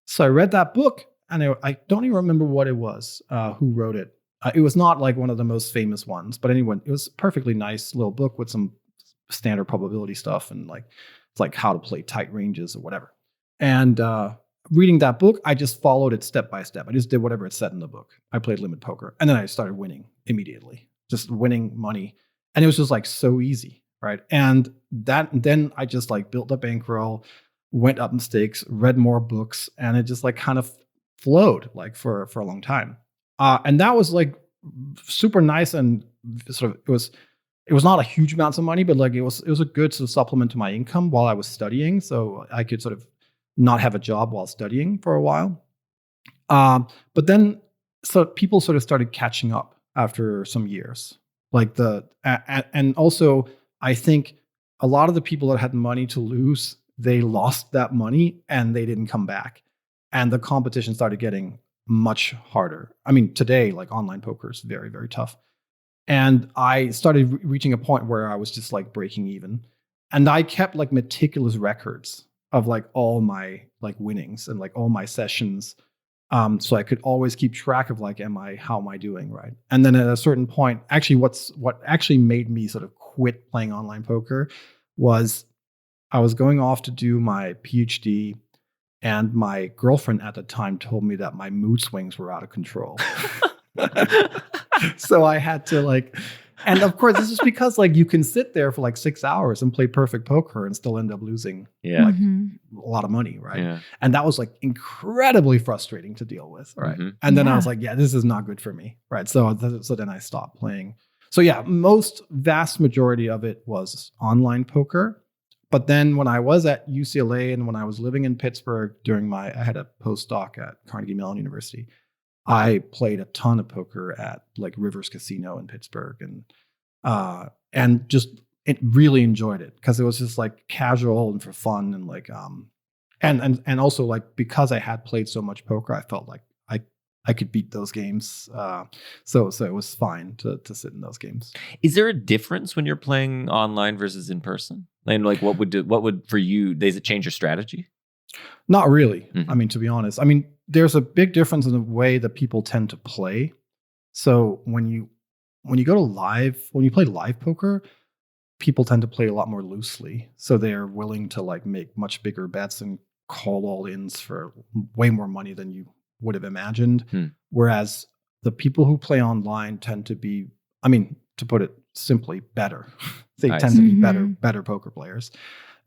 So I read that book, and I don't even remember what it was, who wrote it. It was not like one of the most famous ones, but anyway, it was a perfectly nice little book with some standard probability stuff and it's like how to play tight ranges or whatever. And reading that book, I just followed it step by step. I just did whatever it said in the book. I played limit poker, and then I started winning immediately, just winning money. And it was just like so easy, right? And then I just like built a bankroll, went up in stakes, read more books, and it just like kind of flowed like for a long time. And that was like super nice, and sort of it was not a huge amounts of money, but like it was a good sort of supplement to my income while I was studying. So I could sort of not have a job while studying for a while. But then so people sort of started catching up after some years. And also I think a lot of the people that had money to lose, they lost that money and they didn't come back. And the competition started getting much harder. Today, like online poker is very, very tough. And I started reaching a point where I was just like breaking even. And I kept like meticulous records of like all my like winnings and like all my sessions. So I could always keep track of like, how am I doing, right? And then at a certain point, actually what actually made me sort of quit playing online poker was I was going off to do my PhD, and my girlfriend at the time told me that my mood swings were out of control. So I had to and of course this is because like you can sit there for like 6 hours and play perfect poker and still end up losing a lot of money, right? Yeah. And that was like incredibly frustrating to deal with, right? And then I was like, yeah, this is not good for me, right? So then I stopped playing. So yeah, vast majority of it was online poker. But then when I was at UCLA and when I was living in Pittsburgh I had a postdoc at Carnegie Mellon University, I played a ton of poker at like Rivers Casino in Pittsburgh, and just really enjoyed it because it was just like casual and for fun, and like and also like because I had played so much poker, I felt like I could beat those games. So it was fine to sit in those games. Is there a difference when you're playing online versus in person? And like what would for you, does it change your strategy? Not really. To be honest. There's a big difference in the way that people tend to play. So when you play live poker, people tend to play a lot more loosely. So they're willing to like make much bigger bets and call all-ins for way more money than you would have imagined. Whereas the people who play online tend to be, to put it simply, better. They tend to be better poker players.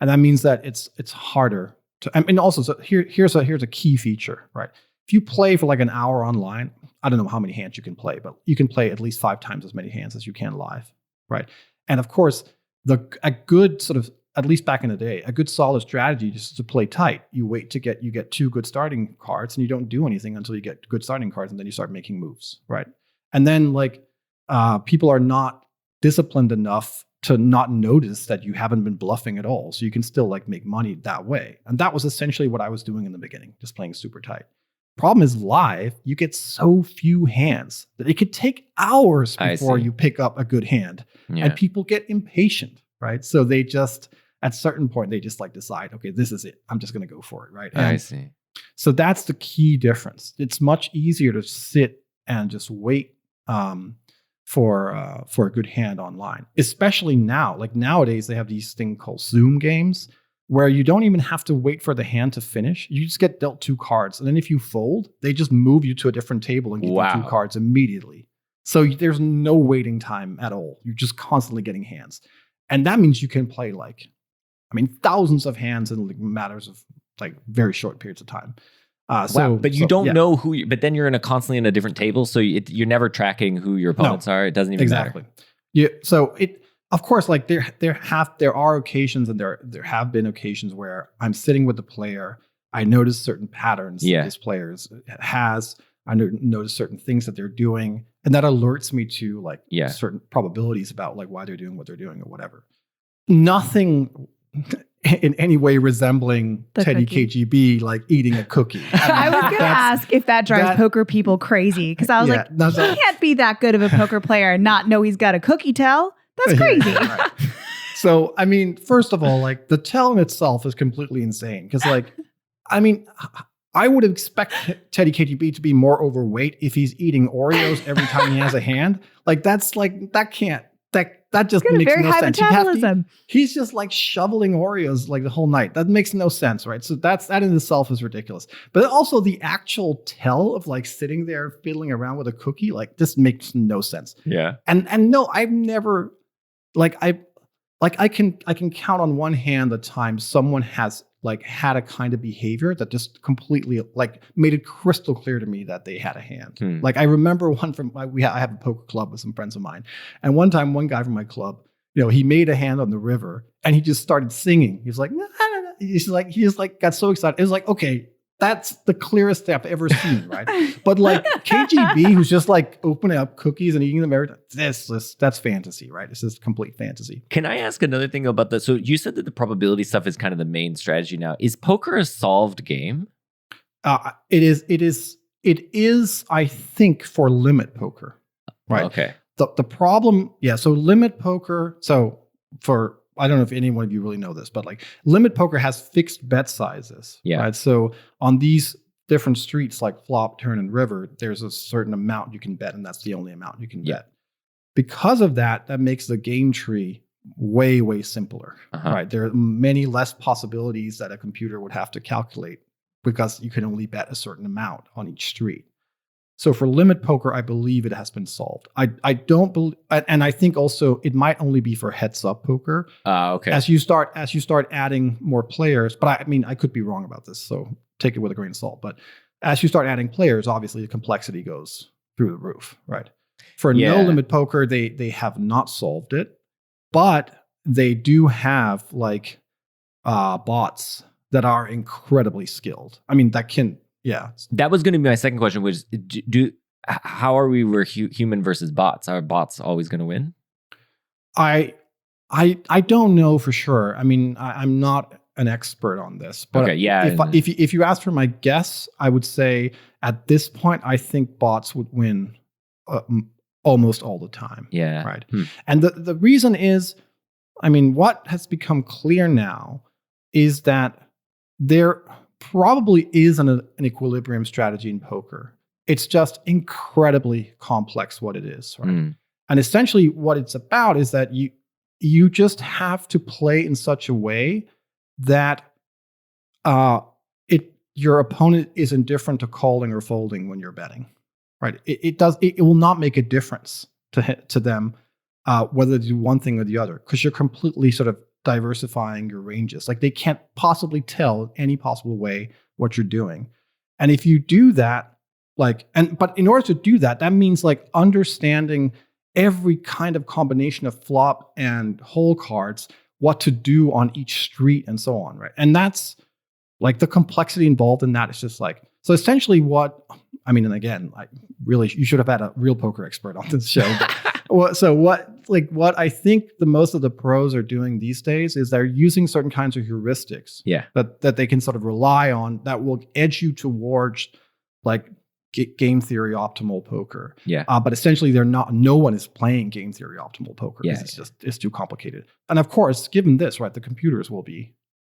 And that means that it's harder to, also, so here's a key feature, right? if you play for like an hour online, I don't know how many hands you can play, but you can play at least 5 times as many hands as you can live, right? And of course, a good sort of, at least back in the day, a good solid strategy just to play tight. You wait to you get 2 good starting cards, and you don't do anything until you get good starting cards, and then you start making moves, right? And then like people are not disciplined enough to not notice that you haven't been bluffing at all. So you can still like make money that way. And that was essentially what I was doing in the beginning, just playing super tight. Problem is live, you get so few hands that it could take hours before you pick up a good hand. Yeah. And people get impatient, right? So they just, at a certain point, they just like decide, okay, this is it. I'm just going to go for it, right? And I see. So that's the key difference. It's much easier to sit and just wait for a good hand online, especially now. Like nowadays, they have these things called Zoom games where you don't even have to wait for the hand to finish. You just get dealt 2 cards, and then if you fold, they just move you to a different table and give you 2 cards immediately. So there's no waiting time at all. You're just constantly getting hands, and that means you can play like, thousands of hands in like matters of like very short periods of time. But you don't know who. But then you're constantly in a different table, so you're never tracking who your opponents are. It doesn't even matter. Yeah. So of course, like there are occasions, and there have been occasions where I'm sitting with the player. I notice certain patterns that this player has. I notice certain things that they're doing, and that alerts me to like certain probabilities about like why they're doing what they're doing or whatever. Nothing in any way resembling Teddy KGB, like eating a cookie. I was going to ask if that drives poker people crazy, because I was like, he can't be that good of a poker player and not know he's got a cookie tell. That's crazy. Right. So, first of all, like the tell in itself is completely insane. Because like, I would expect Teddy KGB to be more overweight if he's eating Oreos every time he has a hand. Like that just makes no sense. He's just like shoveling Oreos like the whole night. That makes no sense, right? So that in itself is ridiculous. But also the actual tell of like sitting there fiddling around with a cookie, like this makes no sense. Yeah. And no, I've never I can count on one hand the time someone has like had a kind of behavior that just completely like made it crystal clear to me that they had a hand. Like I remember one from I have a poker club with some friends of mine, and one time one guy from my club, he made a hand on the river and he just started singing. He was like, he just got so excited. It was like, okay, that's the clearest thing I've ever seen, right? But like KGB, who's just like opening up cookies and eating them every time, that's fantasy, right? This is complete fantasy. Can I ask another thing about that? So you said that the probability stuff is kind of the main strategy now. Is poker a solved game? It is, I think, for limit poker, right? Okay. The problem, so limit poker, I don't know if any one of you really know this, but like limit poker has fixed bet sizes. Yeah. Right. So on these different streets like flop, turn, and river, there's a certain amount you can bet, and that's the only amount you can bet. Because of that makes the game tree way, way simpler. Right. There are many less possibilities that a computer would have to calculate because you can only bet a certain amount on each street. So for limit poker, I believe it has been solved. I don't believe, and I think also it might only be for heads up poker. Okay. As you start adding more players, but I could be wrong about this, so take it with a grain of salt. But as you start adding players, obviously the complexity goes through the roof, right? For no limit poker, they have not solved it, but they do have like bots that are incredibly skilled. That can. Yeah, that was going to be my second question. Was how are we human versus bots? Are bots always going to win? I don't know for sure. I'm not an expert on this, but okay, if you ask for my guess, I would say at this point I think bots would win almost all the time. Yeah, right. And the reason is, what has become clear now is that there probably is an equilibrium strategy in poker. It's just incredibly complex what it is, right? And essentially what it's about is that you just have to play in such a way that your opponent is indifferent to calling or folding when you're betting, right? It will not make a difference to them whether they do one thing or the other, because you're completely sort of diversifying your ranges. Like they can't possibly tell any possible way what you're doing. And if you do that, but in order to do that, that means like understanding every kind of combination of flop and hole cards, what to do on each street and so on, right? And that's like the complexity involved in that is just like, so essentially and again, you should have had a real poker expert on this show. What I think the most of the pros are doing these days is they're using certain kinds of heuristics that they can sort of rely on that will edge you towards like game theory optimal poker. Yeah. But essentially no one is playing game theory optimal poker because it's too complicated. And of course, given this, right, the computers will be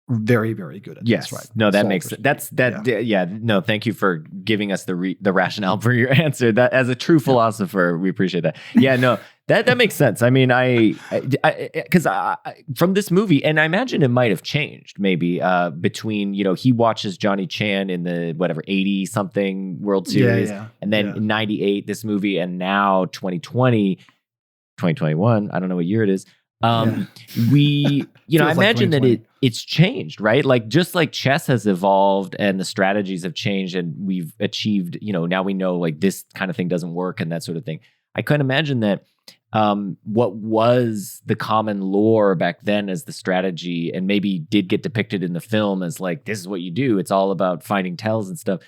very, very good at this, right? No, that makes sense. No, thank you for giving us the rationale for your answer. That as a true philosopher, we appreciate that. Yeah, no, that makes sense. I mean, because from this movie, and I imagine it might have changed maybe between, he watches Johnny Chan in the 80 something World Series, and then in 98 this movie, and now 2020, 2021, I don't know what year it is. We, I imagine that it's changed, right? Like just like chess has evolved and the strategies have changed and we've achieved, now we know like this kind of thing doesn't work and that sort of thing. I couldn't imagine that what was the common lore back then as the strategy and maybe did get depicted in the film as like, this is what you do. It's all about finding tells and stuff.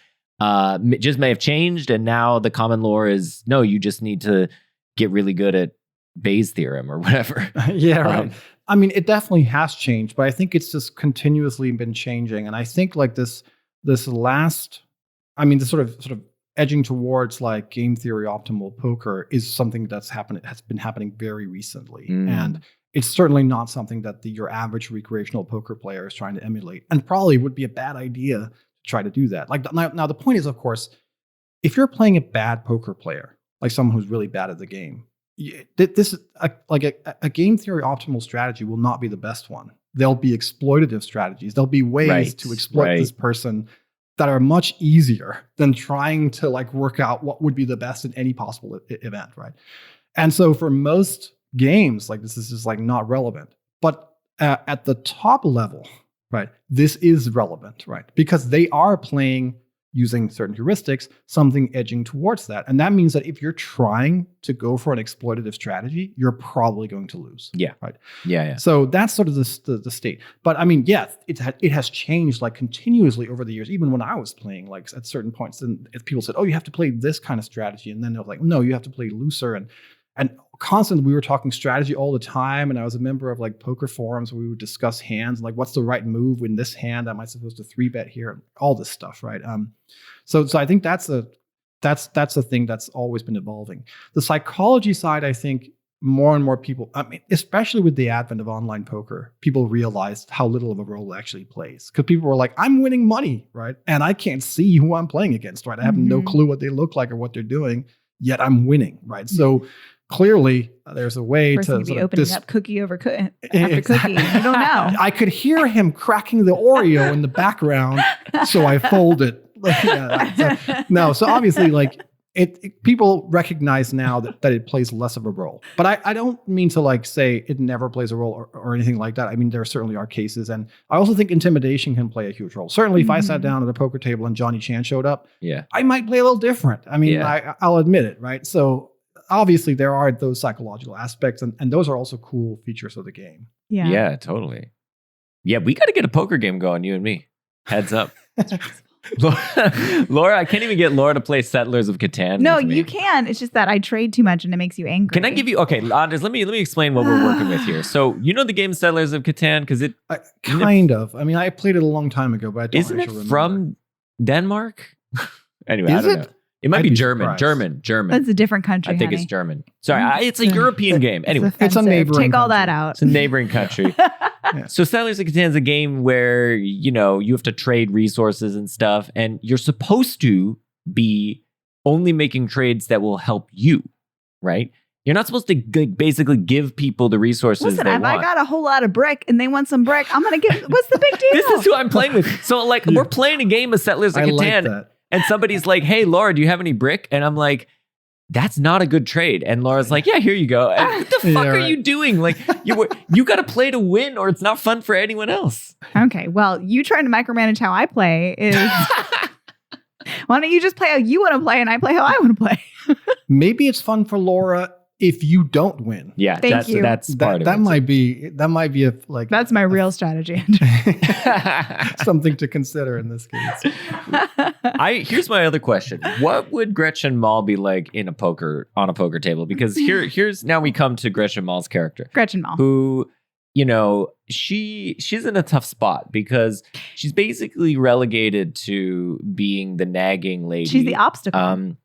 Just may have changed. And now the common lore is, no, you just need to get really good at Bayes' theorem or whatever. Yeah, right. I mean, it definitely has changed, but I think it's just continuously been changing. And I think like this sort of edging towards like game theory optimal poker is something has been happening very recently. And it's certainly not something that your average recreational poker player is trying to emulate, and probably would be a bad idea to try to do that. Like now the point is, of course, if you're playing a bad poker player, like someone who's really bad at the game, this is a game theory optimal strategy will not be the best one. There'll be exploitative strategies. There'll be ways to exploit this person that are much easier than trying to like work out what would be the best in any possible event, right? And so for most games, like this is just like not relevant. But at the top level, right, this is relevant, right? Because they are playing using certain heuristics, something edging towards that. And that means that if you're trying to go for an exploitative strategy, you're probably going to lose. Yeah. Right. Yeah. So that's sort of the state. But I mean, it has changed like continuously over the years. Even when I was playing, like at certain points, and if people said, "Oh, you have to play this kind of strategy," and then they're like, "No, you have to play looser." And constantly we were talking strategy all the time. And I was a member of like poker forums where we would discuss hands, like what's the right move in this hand? Am I supposed to 3-bet here? And all this stuff, right? So I think that's a thing that's always been evolving. The psychology side, I think more and more people, I mean, especially with the advent of online poker, people realized how little of a role it actually plays. Because people were like, I'm winning money, right? And I can't see who I'm playing against, right? I have no clue what they look like or what they're doing, yet I'm winning, right? So clearly, there's a way to be opening up cookie over cookie after cookie. You don't know. I could hear him cracking the Oreo in the background, so I folded. So obviously, like people recognize now that it plays less of a role. But I don't mean to like say it never plays a role or anything like that. I mean, there certainly are cases, and I also think intimidation can play a huge role. Certainly, if I sat down at a poker table and Johnny Chan showed up, I might play a little different. I mean, I'll admit it, right? So obviously there are those psychological aspects, and those are also cool features of the game. Yeah, totally. Yeah, we got to get a poker game going, you and me. Heads up. Laura, I can't even get Laura to play Settlers of Catan. No, you can. It's just that I trade too much and it makes you angry. Can I give you? Okay, Anders, let me explain what we're working with here. So you know the game Settlers of Catan because it kind of. I mean, I played it a long time ago, but I don't isn't it remember. From Denmark? Anyway, I don't know. It might be German. That's a different country. I think it's German. Sorry, it's a European game. Anyway, it's a neighboring. Take all that out. It's a neighboring country. So Settlers of Catan is a game where you have to trade resources and stuff, and you're supposed to be only making trades that will help you, right? You're not supposed to basically give people the resources. Listen, they if want. I got a whole lot of brick and they want some brick, I'm gonna give. What's the big deal? This is who I'm playing with. So like, we're playing a game of Settlers of Catan. Like and somebody's like, "Hey, Laura, do you have any brick?" And I'm like, "That's not a good trade." And Laura's like, "Yeah, here you go." And what the fuck are you doing? Like, you got to play to win, or it's not fun for anyone else. Okay, well, you trying to micromanage how I play is Why don't you just play how you want to play and I play how I want to play? Maybe it's fun for Laura if you don't win. Yeah, Thank you. That's part of that it. might be a like That's my real strategy. something to consider in this case. Here's my other question. What would Gretchen Mol be like on a poker table? Because here's now we come to Gretchen Mol's character. Gretchen Mol. Who, she's in a tough spot because she's basically relegated to being the nagging lady. She's the obstacle.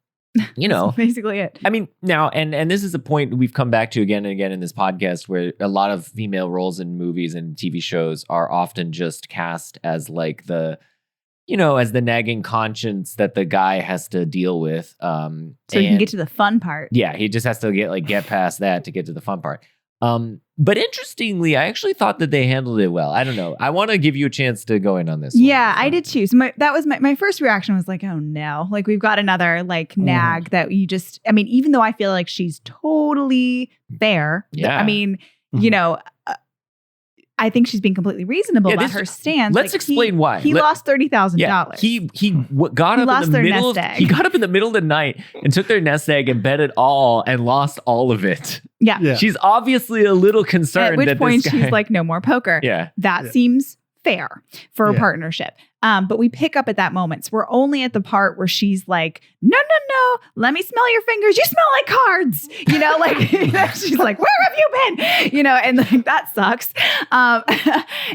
That's basically it. I mean, now, and this is a point we've come back to again and again in this podcast, where a lot of female roles in movies and TV shows are often just cast as like the nagging conscience that the guy has to deal with. So you can get to the fun part. Yeah, he just has to get past that to get to the fun part. But interestingly, I actually thought that they handled it well. I don't know. I want to give you a chance to go in on this. Yeah, I did too. So my first reaction was like, oh no, like we've got another like nag that you just, I mean, even though I feel like she's totally fair. Yeah. I mean, I think she's being completely reasonable about her stance. Let's explain why. He lost $30,000. Yeah, he got up in the middle. He got up in the middle of the night and took their nest egg and bet it all and lost all of it. Yeah. She's obviously a little concerned. At which point this guy, she's like, no more poker. Yeah. That seems fair for a partnership. But we pick up at that moment. So we're only at the part where she's like, no, let me smell your fingers. You smell like cards. She's like, where have you been? And like, that sucks.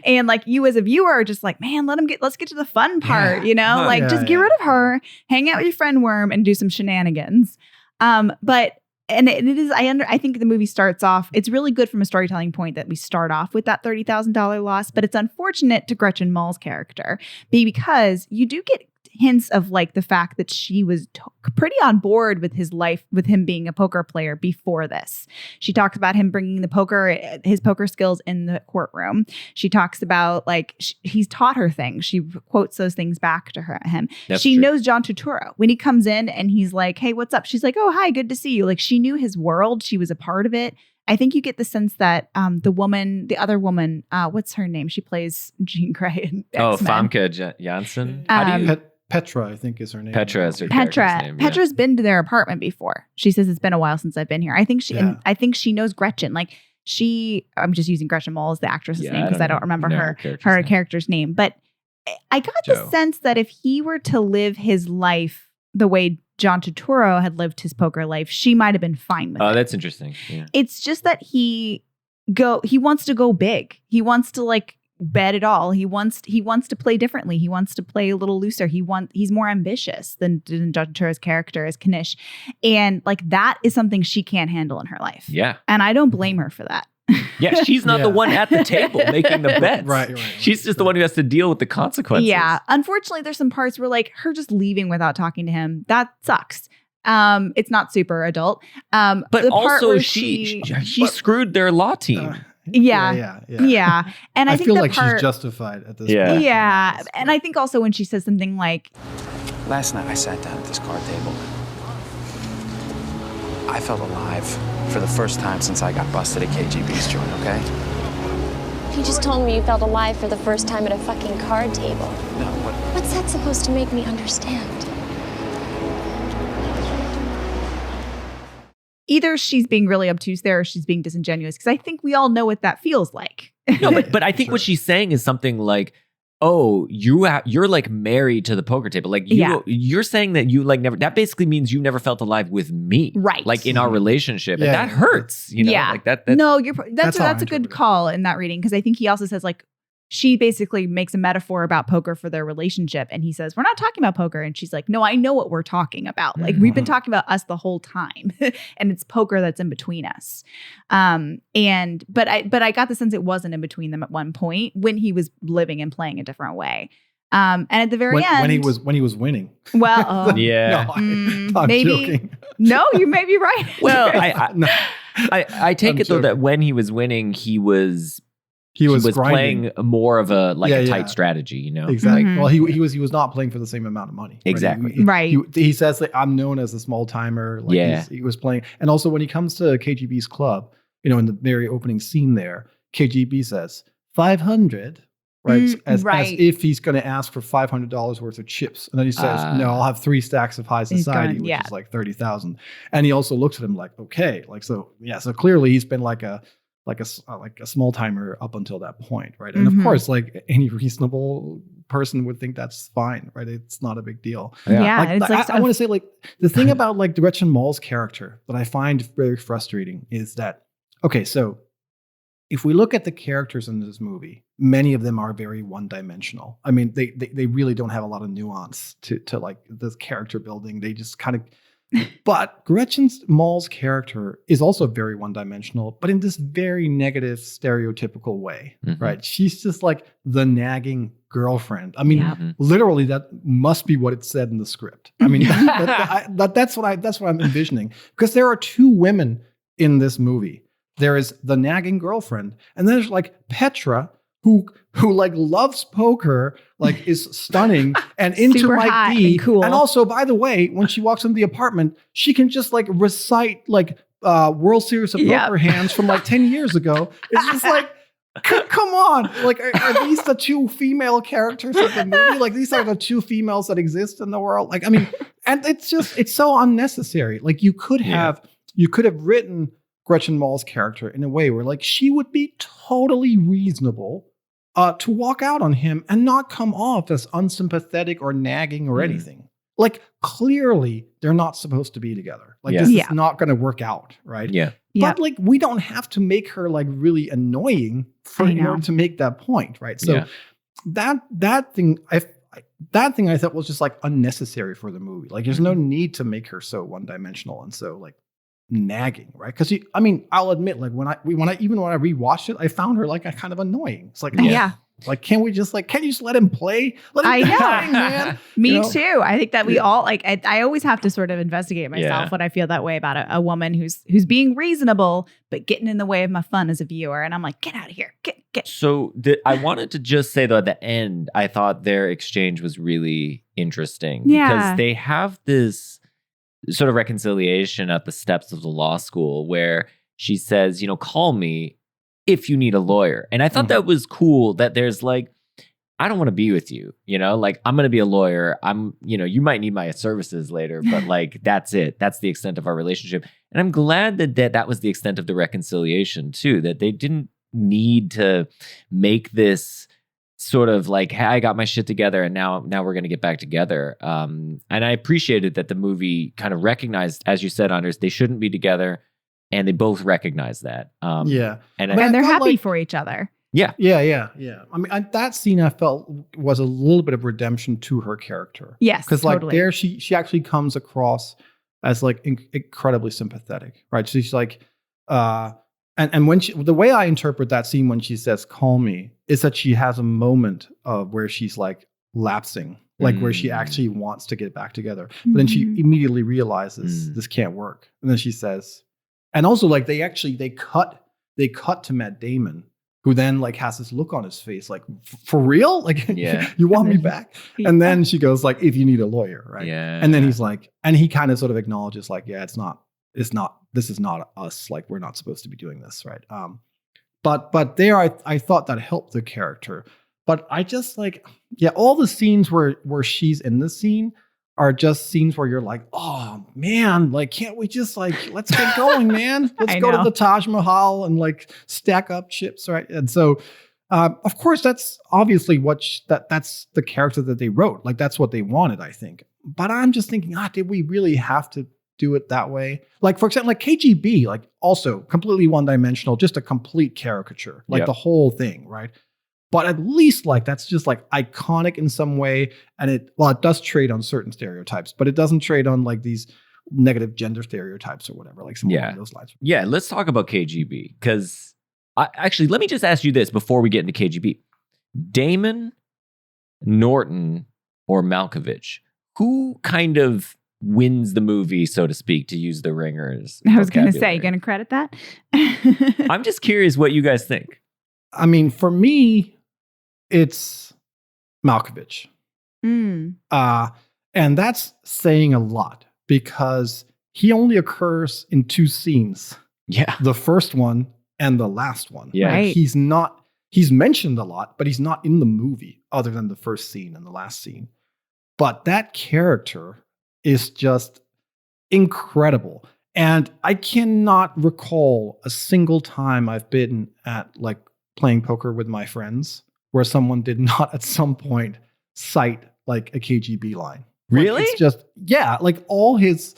And like you as a viewer are just like, man, let's get to the fun part, just get rid of her, hang out with your friend Worm and do some shenanigans. And it is, I think the movie starts off, it's really good from a storytelling point that we start off with that $30,000 loss, but it's unfortunate to Gretchen Mol's character because you do get hints of like the fact that she was pretty on board with his life, with him being a poker player before this. She talks about him bringing his poker skills in the courtroom. She talks about like, he's taught her things. She quotes those things back to him. She knows John Turturro. When he comes in and he's like, hey, what's up? She's like, oh, hi, good to see you. Like she knew his world. She was a part of it. I think you get the sense that the other woman, what's her name? She plays Jean Grey in X-Men. Famke Janssen. How do you... Petra, I think, is her name. Petra is her character's name. Petra's been to their apartment before. She says it's been a while since I've been here. I think she knows Gretchen. Like I'm just using Gretchen Mol as the actress's name because I don't remember her character's name. But I got the sense that if he were to live his life the way John Turturro had lived his poker life, she might have been fine with it. Oh, that's interesting. Yeah. It's just that he wants to go big. He wants to like bet it all. He wants to play differently. He wants to play a little looser. He's more ambitious than John Turturro's character as Kanish. And like that is something she can't handle in her life. Yeah. And I don't blame her for that. Yeah, she's not the one at the table making the bets. Right. She's just the one who has to deal with the consequences. Yeah. Unfortunately, there's some parts where like her just leaving without talking to him, that sucks. It's not super adult. But also she screwed their law team. Yeah. And I think feel like she's justified at this point. Yeah. And I think also when she says something like, last night I sat down at this card table. I felt alive for the first time since I got busted at KGB's joint, okay? You just told me you felt alive for the first time at a fucking card table. No, what? What's that supposed to make me understand? either she's being really obtuse there or she's being disingenuous, because I think we all know what that feels like. No, but I think what she's saying is something like, oh, you're like married to the poker table. Like you're saying that you like never, that basically means you never felt alive with me. Right. Like in our relationship. And that hurts, you know? Yeah. Like that no, that's a good call in that reading. Cause I think he also says like, she basically makes a metaphor about poker for their relationship. And he says, we're not talking about poker. And she's like, no, I know what we're talking about. Like we've been talking about us the whole time and it's poker that's in between us. But I got the sense it wasn't in between them at one point when he was living and playing a different way. And at the very end, when he was winning. Well, yeah, no, I'm maybe joking. No, you may be right. Well, I take it though that when he was winning, he was playing more of a tight strategy, you know? Exactly. Mm-hmm. Well, he was not playing for the same amount of money. Exactly. Right. He says that I'm known as a small timer. He was playing. And also when he comes to KGB's club, you know, in the very opening scene there, KGB says 500 right? As right. if he's going to ask for $500 worth of chips. And then he says, no, I'll have 3 stacks of high society, which is like 30,000. And he also looks at him like, okay, like, so clearly he's been like a small timer up until that point, right? And of course, like any reasonable person would think that's fine, right? It's not a big deal. Yeah. I want to say, like, the thing about like Gretchen Mol's character that I find very frustrating is that, okay, so if we look at the characters in this movie, many of them are very one-dimensional. I mean, they really don't have a lot of nuance to like this character building. They just kind of. But Gretchen Mol's character is also very one-dimensional, but in this very negative, stereotypical way, right? She's just like the nagging girlfriend. I mean, literally, that must be what it said in the script. I mean, that's what I'm envisioning, because there are 2 women in this movie. There is the nagging girlfriend, and then there's like Petra, who like loves poker, like is stunning and into super Mike D. and cool. And also, by the way, when she walks into the apartment, she can just like recite like World Series of Poker hands from like 10 years ago. It's just like, come on. Like, are these the 2 female characters of the movie? Like, these are the 2 females that exist in the world. Like, I mean, and it's so unnecessary. Like, you could have written Gretchen Mol's character in a way where like she would be totally reasonable to walk out on him and not come off as unsympathetic or nagging or anything. Like, clearly they're not supposed to be together. Like, this is not going to work out, right? Yeah. But like, we don't have to make her like really annoying in order to make that point, right? So that thing I thought was just like unnecessary for the movie. Like, there's no need to make her so one-dimensional and so like nagging, right? Because I mean, I'll admit, like when I rewatched it, I found her like a kind of annoying. It's like, like, can't you just let him play? Let him play, man. Me too. I think that we all like. I always have to sort of investigate myself when I feel that way about a woman who's being reasonable but getting in the way of my fun as a viewer, and I'm like, get out of here, get. So I wanted to just say though, at the end, I thought their exchange was really interesting because they have this sort of reconciliation at the steps of the law school where she says, call me if you need a lawyer. And I thought that was cool that there's like, I don't want to be with you, like I'm going to be a lawyer. You might need my services later, but like, that's it. That's the extent of our relationship. And I'm glad that was the extent of the reconciliation too, that they didn't need to make this sort of like, hey, I got my shit together and now we're going to get back together. And I appreciated that the movie kind of recognized, as you said, Anders, they shouldn't be together, and they both recognize that. And they're happy for each other. Yeah. I mean, that scene I felt was a little bit of redemption to her character. Yes, because like totally. there she actually comes across as like incredibly sympathetic, right? She's like, and when the way I interpret that scene when she says "call me" is that she has a moment of where she's like lapsing, like where she actually wants to get back together, but then she immediately realizes this can't work, and then she says, and also like they cut to Matt Damon, who then like has this look on his face, like for real, like you want me back, and then she goes like, if you need a lawyer, right? And then he's like, and he kind of sort of acknowledges like, it's not. This is not us. Like, we're not supposed to be doing this, right? But there, I thought that helped the character. But I just like, all the scenes where she's in the scene are just scenes where you're like, oh man, like, can't we just like, let's get going, man? Let's go to the Taj Mahal and like stack up chips, right? And so, of course, that's obviously that's the character that they wrote. Like, that's what they wanted, I think. But I'm just thinking, did we really have to do it that way? Like, for example, like KGB, like also completely one-dimensional, just a complete caricature, like the whole thing, right? But at least like that's just like iconic in some way, and it does trade on certain stereotypes, but it doesn't trade on like these negative gender stereotypes or whatever, like some of those lines. Yeah, let's talk about KGB, because actually, let me just ask you this before we get into KGB: Damon, Norton, or Malkovich, who kind of wins the movie, so to speak, to use the Ringers? I was going to say, you going to credit that? I'm just curious what you guys think. I mean, for me, it's Malkovich. And that's saying a lot because he only occurs in 2 scenes. Yeah. The first one and the last one. Yeah. Right. He's not he's mentioned a lot, but he's not in the movie other than the first scene and the last scene. But that character is just incredible. And I cannot recall a single time I've been at like playing poker with my friends where someone did not at some point cite like a KGB line. Really? Like, it's just, yeah, like all his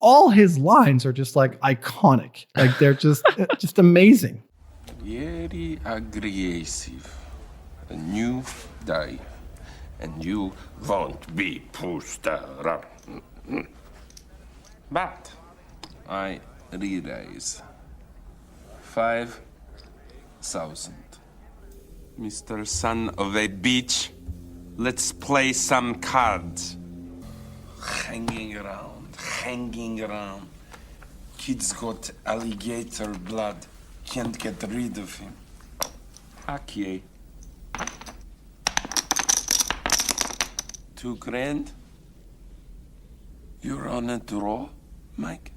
lines are just like iconic. Like they're just amazing. Very aggressive. A new day. And you won't be pushed around. But I realize 5,000. Mr. Son of a bitch, let's play some cards. Hanging around. Kid's got alligator blood. Can't get rid of him. Okay. 2 grand? You're on a draw, Mike?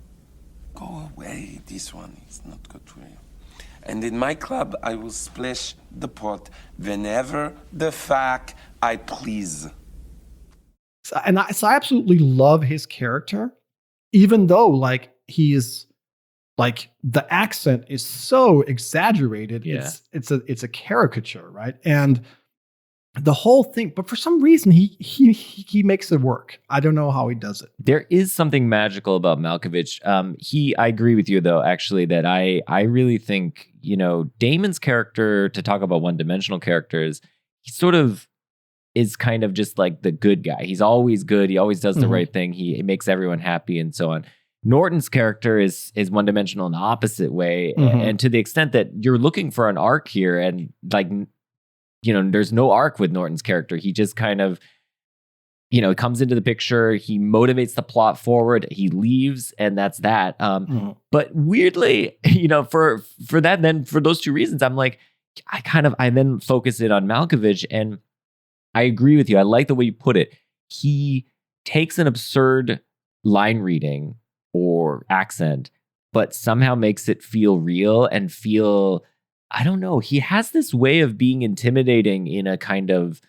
Go away. This one is not good for you. And in my club, I will splash the pot whenever the fuck I please. So I absolutely love his character, even though like he is like the accent is so exaggerated. Yeah. It's a caricature, right? And the whole thing, but for some reason he makes it work. I don't know how he does it. There is something magical about Malkovich. I agree with you though, actually, that I really think, Damon's character, to talk about one-dimensional characters, he sort of is kind of just like the good guy. He's always good. He always does the right thing. He makes everyone happy and so on. Norton's character is one-dimensional in the opposite way. And to the extent that you're looking for an arc here, and like, there's no arc with Norton's character. He just kind of, comes into the picture. He motivates the plot forward. He leaves, and that's that. But weirdly, for that, then for those two reasons, I'm like, I then focus it on Malkovich, and I agree with you. I like the way you put it. He takes an absurd line reading or accent, but somehow makes it feel real and feel, I don't know. He has this way of being intimidating in a kind of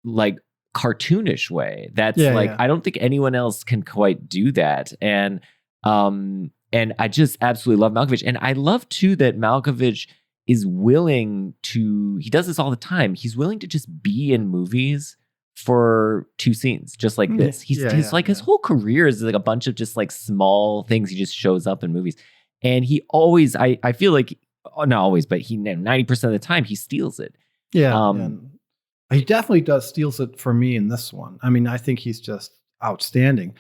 like cartoonish way. That's I don't think anyone else can quite do that. And I just absolutely love Malkovich. And I love too that Malkovich is willing to, he does this all the time. He's willing to just be in movies for 2 scenes, just like this. His whole career is like a bunch of just like small things. He just shows up in movies. And he always, I feel like, not always, but 90% of the time, he steals it. Yeah. He definitely steals it for me in this one. I mean, I think he's just outstanding.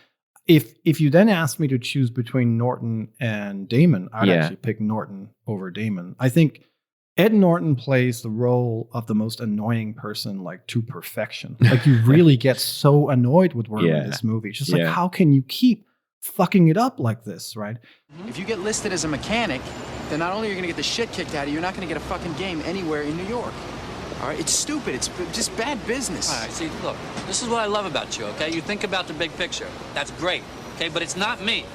If you then ask me to choose between Norton and Damon, I'd actually pick Norton over Damon. I think Ed Norton plays the role of the most annoying person, like to perfection. Like you really get so annoyed with Worm in this movie. It's just like, how can you keep fucking it up like this, right? If you get listed as a mechanic, then not only are you going to get the shit kicked out of you, you're not going to get a fucking game anywhere in New York. All right? It's stupid. It's just bad business. All right, see, look, this is what I love about you, okay? You think about the big picture. That's great, okay? But it's not me.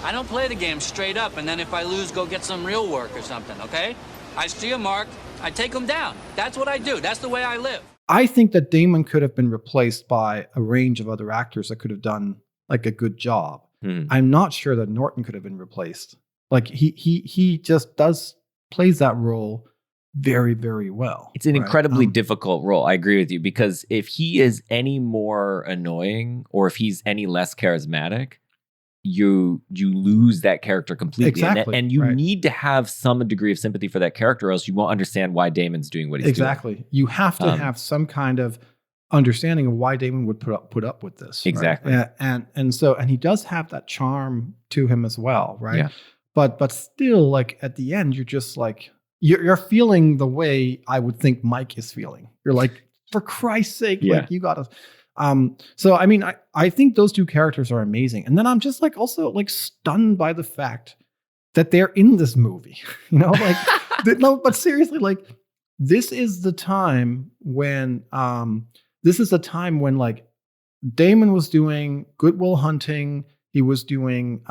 I don't play the game straight up, and then if I lose, go get some real work or something, okay? I see a mark, I take them down. That's what I do. That's the way I live. I think that Damon could have been replaced by a range of other actors that could have done like a good job. I'm not sure that Norton could have been replaced. Like he just plays that role very, very well. It's an incredibly difficult role. I agree with you, because if he is any more annoying or if he's any less charismatic, you lose that character completely. Exactly. And you need to have some degree of sympathy for that character, or else you won't understand why Damon's doing what he's doing. Exactly. You have to have some kind of understanding of why Damon would put up with this. Exactly. Right? And he does have that charm to him as well, right? Yeah. But still, like at the end, you're just like you're feeling the way I would think Mike is feeling. You're like, for Christ's sake, like you gotta. So I mean, I think those two characters are amazing, and then I'm just like also like stunned by the fact that they're in this movie. Like no, but seriously, like this is the time when like Damon was doing Good Will Hunting. He was doing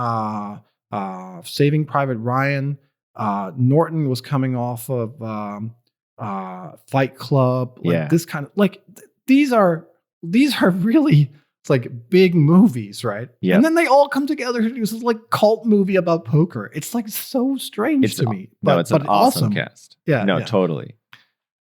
Saving Private Ryan. Norton was coming off of Fight Club. Like this kind of like these are really it's like big movies, right? Yeah. And then they all come together to do this like cult movie about poker. It's like so strange to me. But it's an awesome cast. Yeah. No, totally.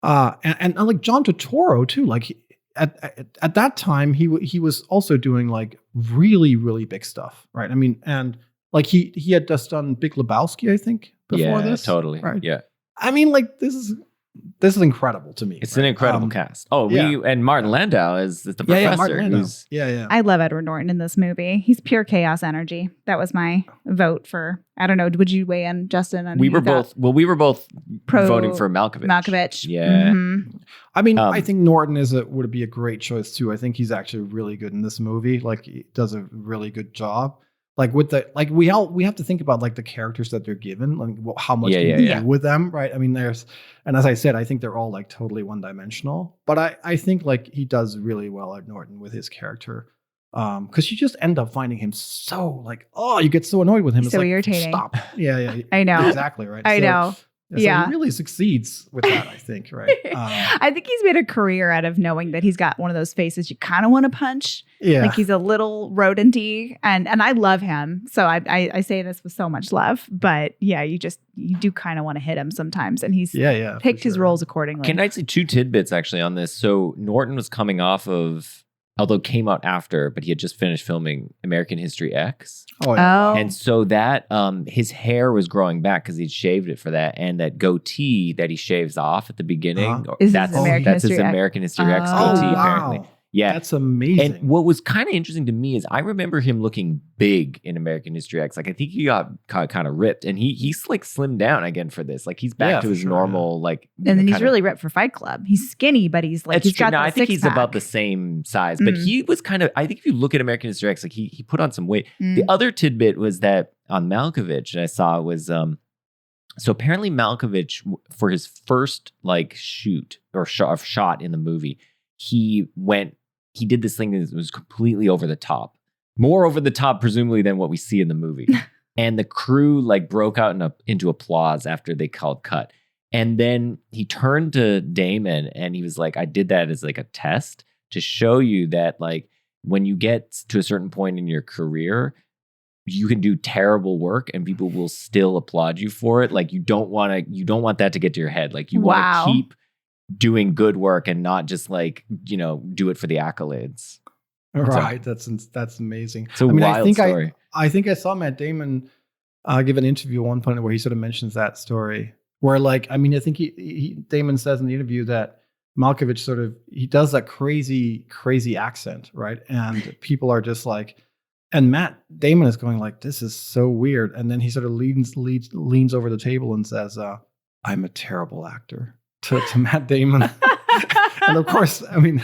And like John Turturro too. Like at that time, he was also doing like really, really big stuff, right? I mean, and like he had just done Big Lebowski, I think, before this. Totally. Right? Yeah. I mean, like this is incredible to me. It's an incredible cast. And Martin Landau is the professor. Yeah, Martin Landau. I love Edward Norton in this movie. He's pure chaos energy. That was my vote for. I don't know. Would you weigh in, Justin? We were both voting for Malkovich. Malkovich. Yeah. Mm-hmm. I mean, I think Norton would be a great choice too. I think he's actually really good in this movie. Like, he does a really good job. Like with we have to think about like the characters that they're given, like how much you do with them, right? I mean, and as I said, I think they're all like totally one dimensional. But I think like he does really well at Norton with his character, because you just end up finding him so like, you get so annoyed with him. So it's irritating. Stop. Yeah. I know exactly right. I know. So he really succeeds with that, I think, right? I think he's made a career out of knowing that he's got one of those faces you kind of want to punch. Yeah. Like he's a little rodent-y, and I love him. So I say this with so much love, but yeah, you do kind of want to hit him sometimes, and he's picked his roles accordingly. Can I say 2 tidbits actually on this? So Norton was coming off of, although it came out after, but he had just finished filming American History X. Oh, yeah. And so that his hair was growing back because he'd shaved it for that, and that goatee that he shaves off at the beginning, that's his American History X goatee apparently. Yeah. That's amazing. And what was kind of interesting to me is I remember him looking big in American History X. Like, I think he got kind of ripped, and he's like slimmed down again for this. Like, he's back to his normal, like. And then he's really ripped for Fight Club. He's skinny, but he's like, he's got I think he's about the same size, but he was kind of, I think if you look at American History X, like he put on some weight. The other tidbit was that on Malkovich, I saw was, so apparently Malkovich, for his first like shoot or shot in the movie, he did this thing that was completely over the top, more over the top, presumably, than what we see in the movie. And the crew like broke out into applause after they called cut. And then he turned to Damon and he was like, I did that as like a test to show you that like when you get to a certain point in your career, you can do terrible work and people will still applaud you for it. Like you don't want that to get to your head. Like you want to keep doing good work and not just like, do it for the accolades. Right. So, that's amazing. It's a wild story. I think I saw Matt Damon give an interview at one point where he sort of mentions that story where like, I mean, I think Damon says in the interview that Malkovich he does that crazy accent, right? And people are just like, and Matt Damon is going like, this is so weird. And then he sort of leans over the table and says, I'm a terrible actor. To Matt Damon. And of course, I mean,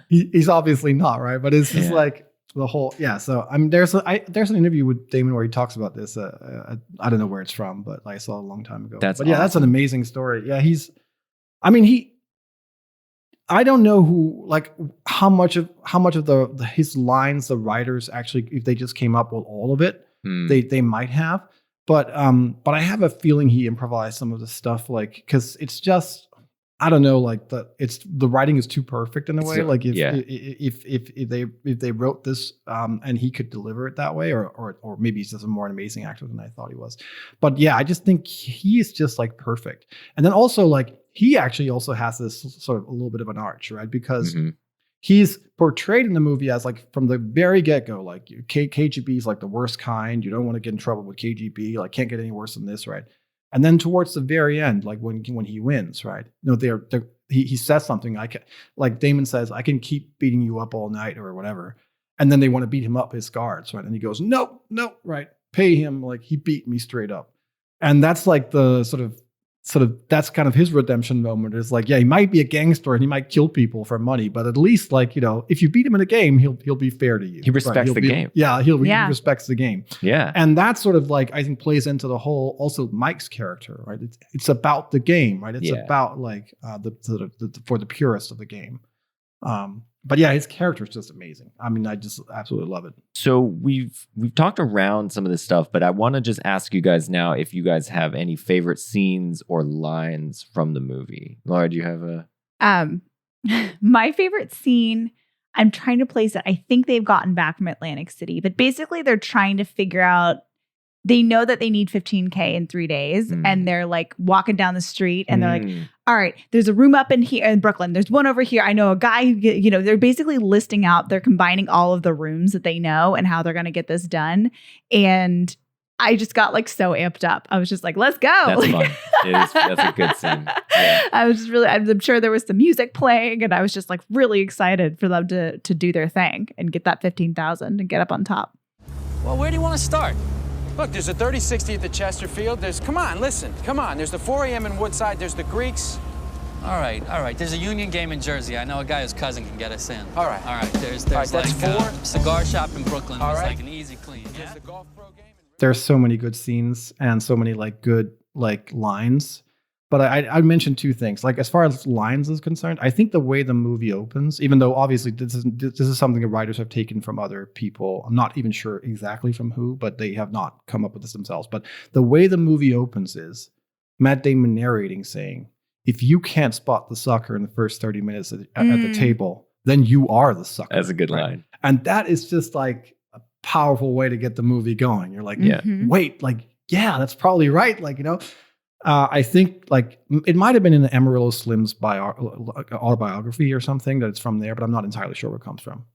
he's obviously not, right? But it's just like the whole, so I mean, there's an interview with Damon where he talks about this. I don't know where it's from, but I saw it a long time ago. That's an amazing story. Yeah, I don't know how much of his lines, the writers actually, if they just came up with all of it, they might have. But I have a feeling he improvised some of the stuff, like, because it's just, I don't know, like the writing is too perfect in a way. Like if they wrote this and he could deliver it that way, or maybe he's just a more amazing actor than I thought he was. But yeah, I just think he is just like perfect. And then also like he actually also has this sort of a little bit of an arch, right? Because he's portrayed in the movie as like from the very get-go, like KGB is like the worst kind. You don't want to get in trouble with KGB. Like can't get any worse than this, right? And then towards the very end, like when he wins, right? He says something like Damon says, I can keep beating you up all night or whatever. And then they want to beat him up, his guards, right? And he goes, no, right? Pay him like he beat me straight up. And that's like the sort of that's kind of his redemption moment. Is like, yeah, he might be a gangster and he might kill people for money, but at least like, if you beat him in a game, he'll be fair to you. He respects the game. Yeah, he respects the game. Yeah. And that sort of like, I think plays into the whole, also Mike's character, right? It's about the game, right? It's about like for the purist of the game. But yeah, his character is just amazing. I mean, I just absolutely love it. So we've talked around some of this stuff, but I want to just ask you guys now if you guys have any favorite scenes or lines from the movie. Laura, do you have a? My favorite scene, I'm trying to place it. I think they've gotten back from Atlantic City, but basically they're trying to figure out. They know that they need 15K in 3 days, and they're like walking down the street, and they're like, all right, there's a room up in here in Brooklyn. There's one over here. I know a guy who, they're basically listing out, they're combining all of the rooms that they know and how they're going to get this done. And I just got like so amped up. I was just like, let's go. That's fun. That's a good scene. Yeah. I was just really, I'm sure there was some music playing, and I was just like really excited for them to do their thing and get that 15,000 and get up on top. Well, where do you want to start? Look, there's a 30-60 at the Chesterfield. Come on, listen. Come on. There's the 4 a.m. in Woodside. There's the Greeks. All right. There's a Union game in Jersey. I know a guy whose cousin can get us in. All right. There's All right, that's like 4. Cigar shop in Brooklyn. All It's right. like an easy clean. There's Yeah? the golf pro game. There's so many good scenes and so many like good like lines. But I mentioned 2 things. Like as far as lines is concerned, I think the way the movie opens, even though obviously this is something the writers have taken from other people. I'm not even sure exactly from who, but they have not come up with this themselves. But the way the movie opens is Matt Damon narrating, saying, "If you can't spot the sucker in the first 30 minutes at the table, then you are the sucker." That's a good line. And that is just like a powerful way to get the movie going. You're like, wait, like, yeah, that's probably right. Like, I think like it might have been in the Amarillo Slim's autobiography or something that it's from there, but I'm not entirely sure where it comes from.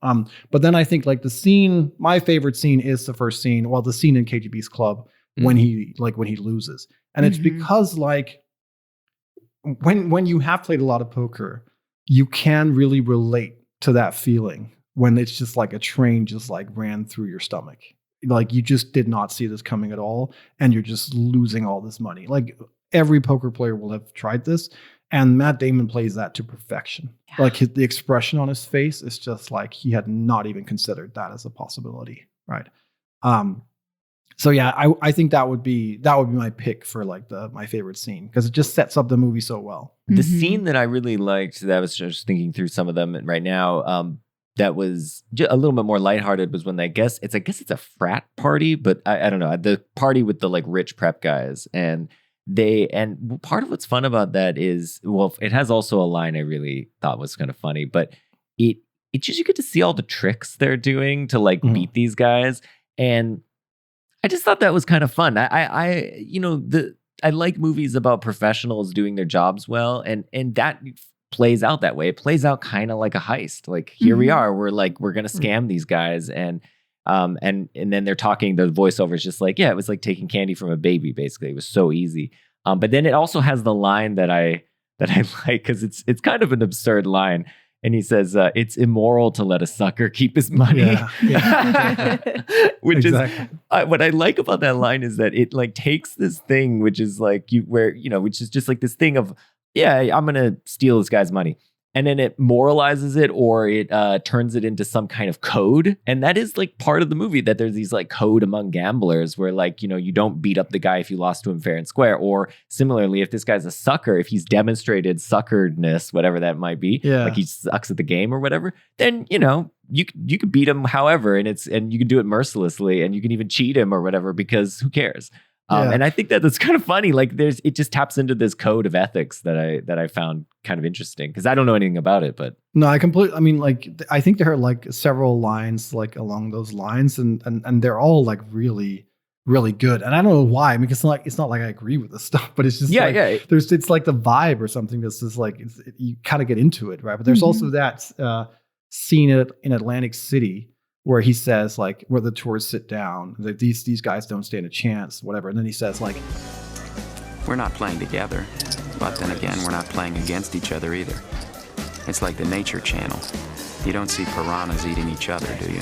But then I think like the scene, my favorite scene is the first scene, the scene in KGB's club when he loses. And it's because like when you have played a lot of poker, you can really relate to that feeling when it's just like a train just like ran through your stomach. Like you just did not see this coming at all, and you're just losing all this money. Like every poker player will have tried this, and Matt Damon plays that to perfection. Yeah. Like the expression on his face is just like he had not even considered that as a possibility, right? So yeah, I think that would be my pick for like my favorite scene, because it just sets up the movie so well. The scene that I really liked, that I was just thinking through some of them right now, that was a little bit more lighthearted, was when I guess it's a frat party, but I don't know, the party with the like rich prep guys, and part of what's fun about that is, well, it has also a line I really thought was kind of funny, but it just, you get to see all the tricks they're doing to like beat these guys, and I just thought that was kind of fun. I like movies about professionals doing their jobs well, and that plays out that way. It plays out kind of like a heist. Like here we are, we're gonna scam these guys, and then they're talking. The voiceover is just like, yeah, it was like taking candy from a baby. Basically, it was so easy. But then it also has the line that I like, because it's kind of an absurd line. And he says, it's immoral to let a sucker keep his money. Yeah. Which exactly. is what I like about that line, is that it like takes this thing, which is like which is just like this thing of, yeah, I'm going to steal this guy's money. And then it moralizes it, or it turns it into some kind of code. And that is like part of the movie, that there's these like code among gamblers where like, you don't beat up the guy if you lost to him fair and square. Or similarly, if this guy's a sucker, if he's demonstrated suckeredness, whatever that might be, like he sucks at the game or whatever, then, you could beat him however, and you can do it mercilessly, and you can even cheat him or whatever, because who cares? And I think that's kind of funny. Like it just taps into this code of ethics that I found kind of interesting, because I don't know anything about it, but no, I think there are like several lines like along those lines, and they're all like really, really good. And I don't know why. I mean, it's not like I agree with this stuff, but it's just it's like the vibe or something that's just like you kind of get into it, right? But there's also that scene in Atlantic City, where he says like, where the tourists sit down, that these guys don't stand a chance, whatever. And then he says like, We're not playing together, but then again, we're not playing against each other either. It's like the Nature Channel. You don't see piranhas eating each other, do you?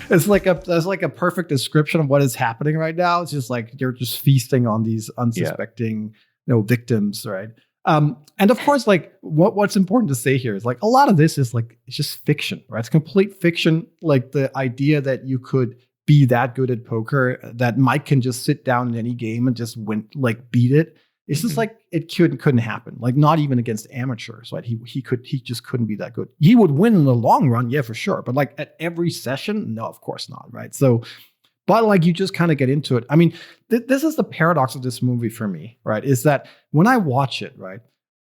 That's like a perfect description of what is happening right now. It's just like you're just feasting on these unsuspecting victims, right? And of course, like what's important to say here is like a lot of this is like, it's just fiction, right? It's complete fiction. Like the idea that you could be that good at poker, that Mike can just sit down in any game and just win, like beat it. It's just like it couldn't happen. Like not even against amateurs, right? He just couldn't be that good. He would win in the long run, yeah, for sure. But like at every session, no, of course not, right? So, but like you just kind of get into it. I mean, this is the paradox of this movie for me, right? Is that when I watch it, right,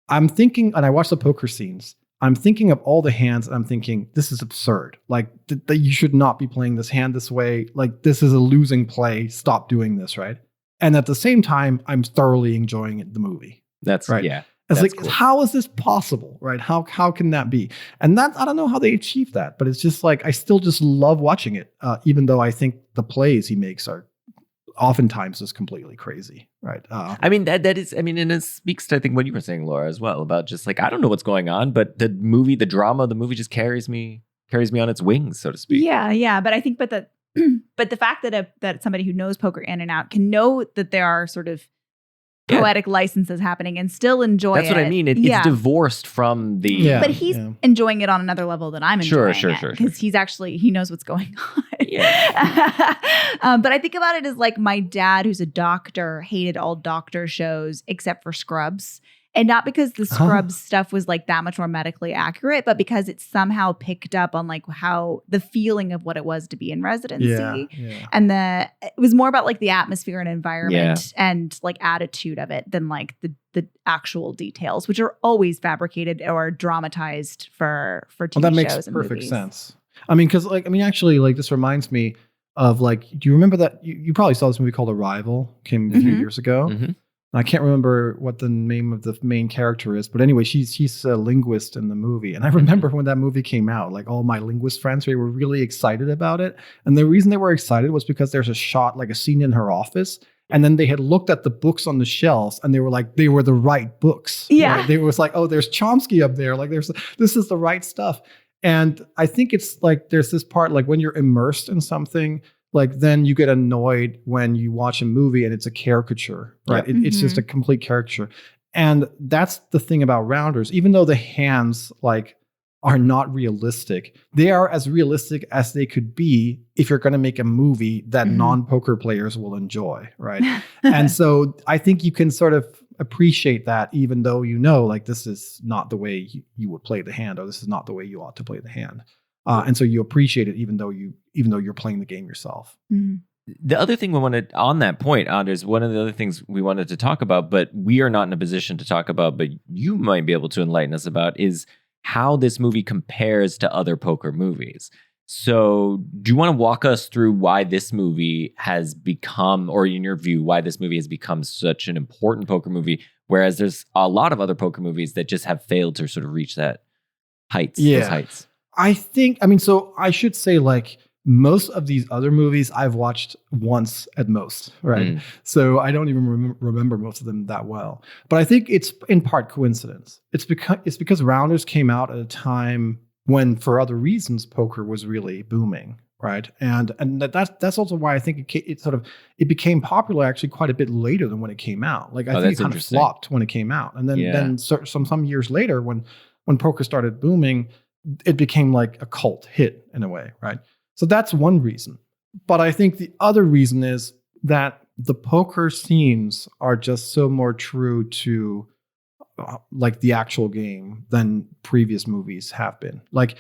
I'm thinking, and I watch the poker scenes, I'm thinking of all the hands, and I'm thinking, this is absurd. Like that you should not be playing this hand this way. Like this is a losing play. Stop doing this, right? And at the same time, I'm thoroughly enjoying the movie. That's right. Yeah. It's like, cool. How is this possible, right? How can that be? And that, I don't know how they achieve that, but it's just like, I still just love watching it, even though I think the plays he makes are oftentimes just completely crazy, right? I mean, that is, I mean, and it speaks to, I think, what you were saying, Laura, as well, about just like, I don't know what's going on, but the drama of the movie just carries me on its wings, so to speak. Yeah. But I think, but the fact that somebody who knows poker in and out can know that there are sort of poetic licenses happening and still enjoy it. That's what I mean. It's divorced from the... But he's enjoying it on another level than I'm enjoying it. Because he knows what's going on. But I think about it as like my dad, who's a doctor, hated all doctor shows except for Scrubs. And not because the Scrubs stuff was like that much more medically accurate, but because it somehow picked up on like how the feeling of what it was to be in residency. Yeah. And it was more about like the atmosphere and environment and like attitude of it than like the actual details, which are always fabricated or dramatized for TV shows. That makes perfect sense. I mean, because actually, like this reminds me of like, do you remember that you probably saw this movie called Arrival, came a few years ago? Mm-hmm. I can't remember what the name of the main character is, but anyway, she's a linguist in the movie. And I remember when that movie came out, like all my linguist friends, they were really excited about it. And the reason they were excited was because there's a shot, like a scene in her office. And then they had looked at the books on the shelves and they were like, they were the right books. Yeah. Right? They was like, oh, there's Chomsky up there. Like this is the right stuff. And I think it's like, there's this part, like when you're immersed in something, like then you get annoyed when you watch a movie and it's a caricature, right? It's just a complete caricature. And that's the thing about Rounders. Even though the hands like are not realistic, they are as realistic as they could be if you're going to make a movie that non-poker players will enjoy, right? And so I think you can sort of appreciate that, even though you know, like this is not the way you would play the hand, or this is not the way you ought to play the hand. And so you appreciate it, even though you're playing the game yourself. Mm-hmm. The other thing we wanted on that point, Anders, one of the other things we wanted to talk about, but we are not in a position to talk about, but you might be able to enlighten us about, is how this movie compares to other poker movies. So do you want to walk us through why this movie has become, or in your view, why this movie has become such an important poker movie, whereas there's a lot of other poker movies that just have failed to sort of reach that those heights? I think, so I should say, like, most of these other movies I've watched once at most, right? So I don't even remember most of them that well. But I think it's in part coincidence. It's because Rounders came out at a time when, for other reasons, poker was really booming, right? And that's also why I think it became popular actually quite a bit later than when it came out. Like I think it kind of flopped when it came out, and then some years later when poker started booming, it became like a cult hit in a way, right? So that's one reason. But I think the other reason is that the poker scenes are just so more true to like the actual game than previous movies have been. Like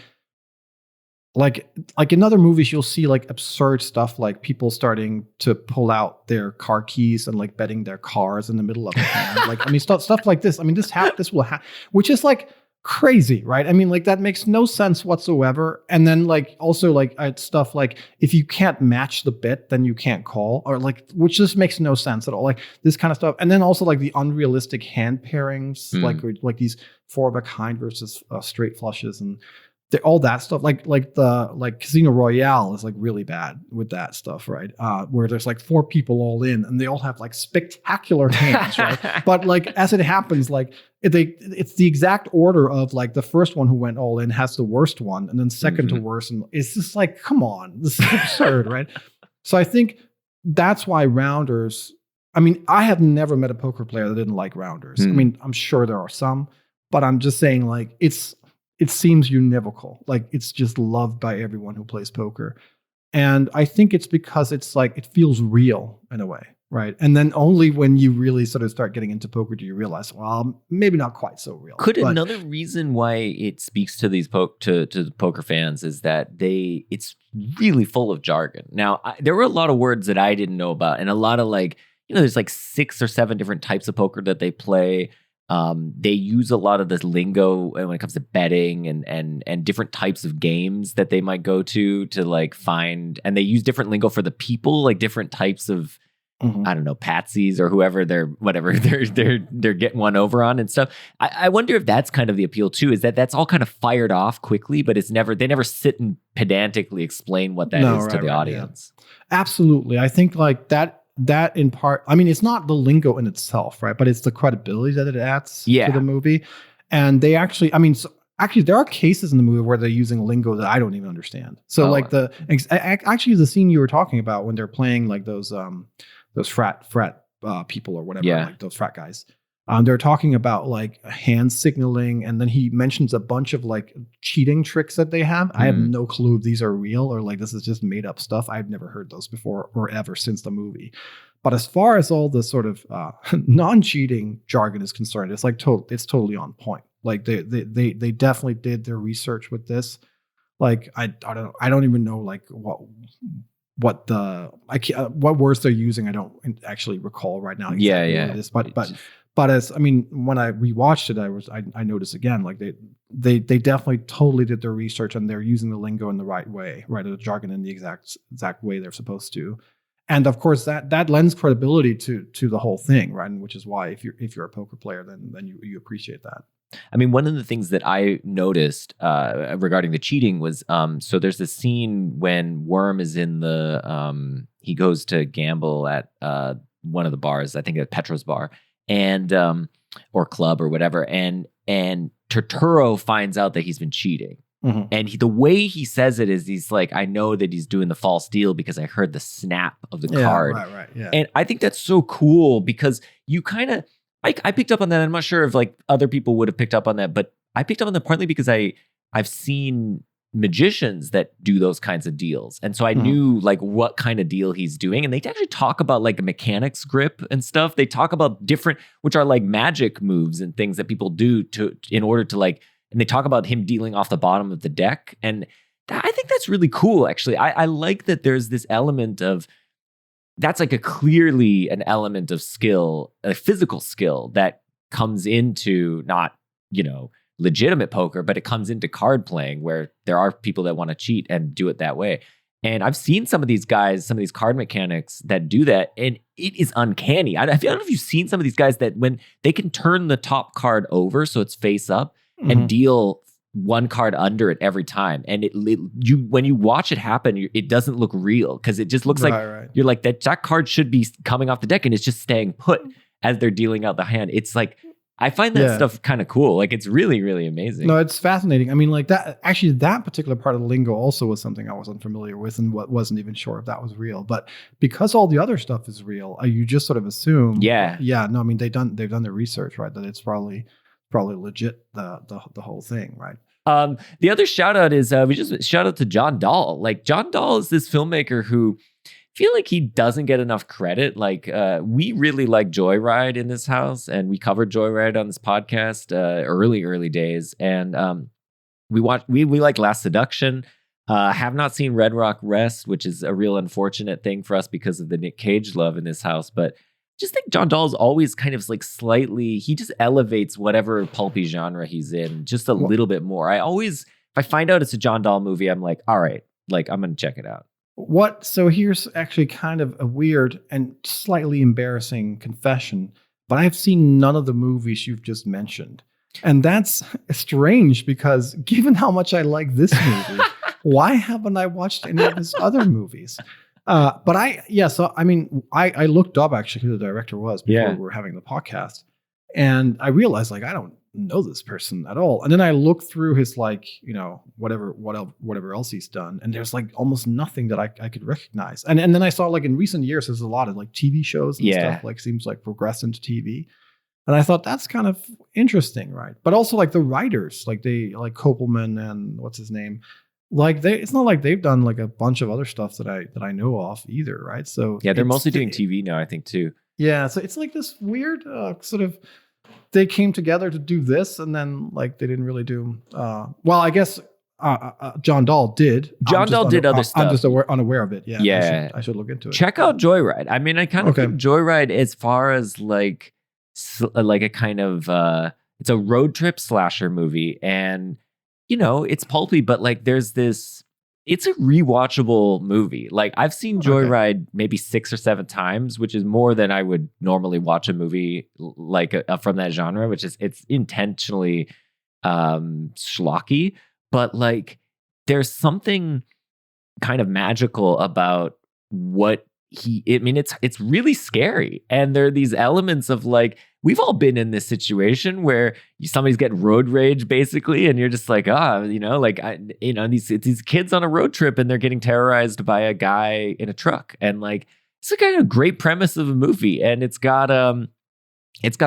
in other movies, you'll see like absurd stuff, like people starting to pull out their car keys and like betting their cars in the middle of the hand. Stuff like this. This will happen, which is like crazy, right? Like that makes no sense whatsoever. And then like also like stuff like if you can't match the bet, then you can't call, or like, which just makes no sense at all. Like this kind of stuff. And then also like the unrealistic hand pairings, like these 4-of-a-kind versus straight flushes and all that stuff. Like Casino Royale is like really bad with that stuff, right? Where there's like 4 people all in and they all have like spectacular hands, right? But like as it happens, like it's the exact order of like the first one who went all in has the worst one, and then second to worst, and it's just like, come on, this is absurd, right? So I think that's why Rounders. I have never met a poker player that didn't like Rounders. I'm sure there are some, but I'm just saying like it seems univocal. Like it's just loved by everyone who plays poker. And I think it's because it's like, it feels real in a way, right? And then only when you really sort of start getting into poker do you realize, well, maybe not quite so real. Could another reason why it speaks to these to the poker fans is that it's really full of jargon. Now, there were a lot of words that I didn't know about, and a lot of there's 6 or 7 different types of poker that they play. They use a lot of this lingo when it comes to betting and different types of games that they might go to find, and they use different lingo for the people, like different types of, I don't know, patsies or whoever they're getting one over on and stuff. I wonder if that's kind of the appeal too, is that's all kind of fired off quickly, but they never sit and pedantically explain what that is to the audience. Yeah. Absolutely. I think that in part, I mean, it's not the lingo in itself, right? But it's the credibility that it adds to the movie. And they actually, there are cases in the movie where they're using lingo that I don't even understand. So actually the scene you were talking about when they're playing like those frat people or whatever, like those frat guys. They're talking about like hand signaling, and then he mentions a bunch of like cheating tricks that they have. I have no clue if these are real or like this is just made up stuff. I've never heard those before or ever since the movie. But as far as all the sort of non-cheating jargon is concerned, it's like it's totally on point. Like they definitely did their research with this. Like I don't even know like what words they're using. I don't actually recall right now. Exactly what it is, but when I rewatched it, I noticed again, like they definitely totally did their research and they're using the lingo in the right way, right? The jargon in the exact way they're supposed to. And of course that lends credibility to the whole thing, right? And which is why if you're a poker player, then you appreciate that. I mean, one of the things that I noticed regarding the cheating was, so there's this scene when Worm is in he goes to gamble at one of the bars, I think at Petra's bar, and or club or whatever, and Turturro finds out that he's been cheating. Mm-hmm. And the way he says it is he's like, I know that he's doing the false deal because I heard the snap of the card. Right, yeah. And I think that's so cool because you kind of, I picked up on that. I'm not sure if like other people would have picked up on that, but I picked up on that partly because I've seen magicians that do those kinds of deals. And so I knew like what kind of deal he's doing. And they actually talk about like a mechanics grip and stuff. They talk about different, which are like magic moves and things that people do in order to like, and they talk about him dealing off the bottom of the deck. And I think that's really cool, actually. I like that there's this element of, that's like clearly an element of skill, a physical skill that comes into not, legitimate poker, but it comes into card playing where there are people that want to cheat and do it that way. And I've seen some of these guys, some of these card mechanics that do that, and it is uncanny. I don't know if you've seen some of these guys that when they can turn the top card over so it's face up and deal one card under it every time. And when you watch it happen, it doesn't look real because it just looks you're like that card should be coming off the deck and it's just staying put as they're dealing out the hand. It's like, I find that stuff kind of cool. Like it's really, really amazing. No, it's fascinating. I mean, like that particular part of the lingo also was something I was unfamiliar with and wasn't even sure if that was real. But because all the other stuff is real, you just sort of assume. Yeah. No, I mean, they've done their research, right? That it's probably legit, the whole thing, right? The other shout out is we just shout out to John Dahl. Like John Dahl is this filmmaker who I feel like he doesn't get enough credit. Like we really like Joyride in this house, and we covered Joyride on this podcast early days. And we like Last Seduction. Have not seen Red Rock Rest, which is a real unfortunate thing for us because of the Nick Cage love in this house. But just think John Dahl's always kind of like slightly, he just elevates whatever pulpy genre he's in just a little bit more. If I find out it's a John Dahl movie, I'm like, all right, like I'm going to check it out. So here's actually kind of a weird and slightly embarrassing confession, but I've seen none of the movies you've just mentioned. And that's strange because given how much I like this movie, why haven't I watched any of his other movies? But I looked up actually who the director was before we were having the podcast, and I realized like I don't know this person at all. And then I looked through his whatever else he's done, and there's like almost nothing that I could recognize. And then I saw like in recent years there's a lot of like TV shows and stuff like seems like progress into TV. And I thought that's kind of interesting, right? But also like the writers, like Kopelman and what's his name, like it's not like they've done like a bunch of other stuff that I know of either, right? So yeah, they're mostly doing TV now, I think too. Yeah, so it's like this weird sort of they came together to do this, and then like they didn't really do. Well, I guess John Dahl did. John Dahl did other stuff. I'm just unaware of it. Yeah, yeah. I should look into it. Check out Joyride. I mean, I kind of think Joyride, as far as like a kind of it's a road trip slasher movie, and you know it's pulpy, but like there's this. It's a rewatchable movie. Like I've seen Joyride maybe 6 or 7 times, which is more than I would normally watch a movie like from that genre, which is it's intentionally schlocky, but like there's something kind of magical about what it's really scary. And there are these elements of like, we've all been in this situation where somebody's getting road rage basically, and you're just like, these kids on a road trip and they're getting terrorized by a guy in a truck. And like, it's a kind of great premise of a movie. And it's got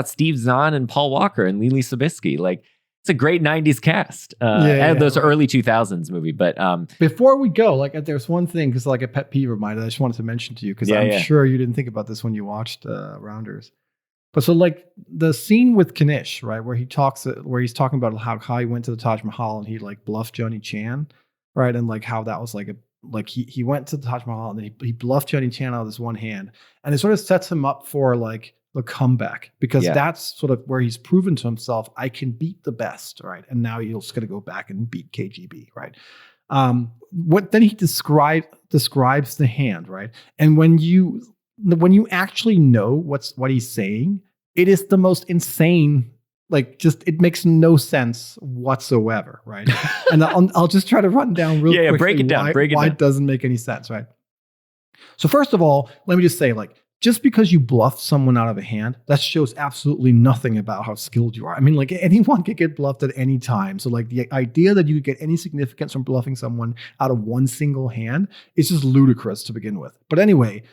Steve Zahn and Paul Walker and Lily Sobieski. Like, it's a great 90s cast. And those early 2000s movie. But before we go, like there's one thing, because like a pet peeve of mine that I just wanted to mention to you, because I'm sure you didn't think about this when you watched Rounders. But so like the scene with Kanish, right, where he's talking about how he went to the Taj Mahal and he like bluffed Johnny Chan, right, and like how that was like he went to the Taj Mahal and he bluffed Johnny Chan out of his one hand, and it sort of sets him up for like the comeback, because that's sort of where he's proven to himself, I can beat the best, right? And now he's going to go back and beat KGB, right? Then he describes the hand, right? And when you actually know what he's saying, it is the most insane, like just it makes no sense whatsoever, right? And I'll just try to run down real quickly break it down. Why it doesn't make any sense, right? So first of all, let me just say, like, just because you bluffed someone out of a hand, that shows absolutely nothing about how skilled you are. I mean, like anyone can get bluffed at any time. So like the idea that you could get any significance from bluffing someone out of one single hand is just ludicrous to begin with. But anyway,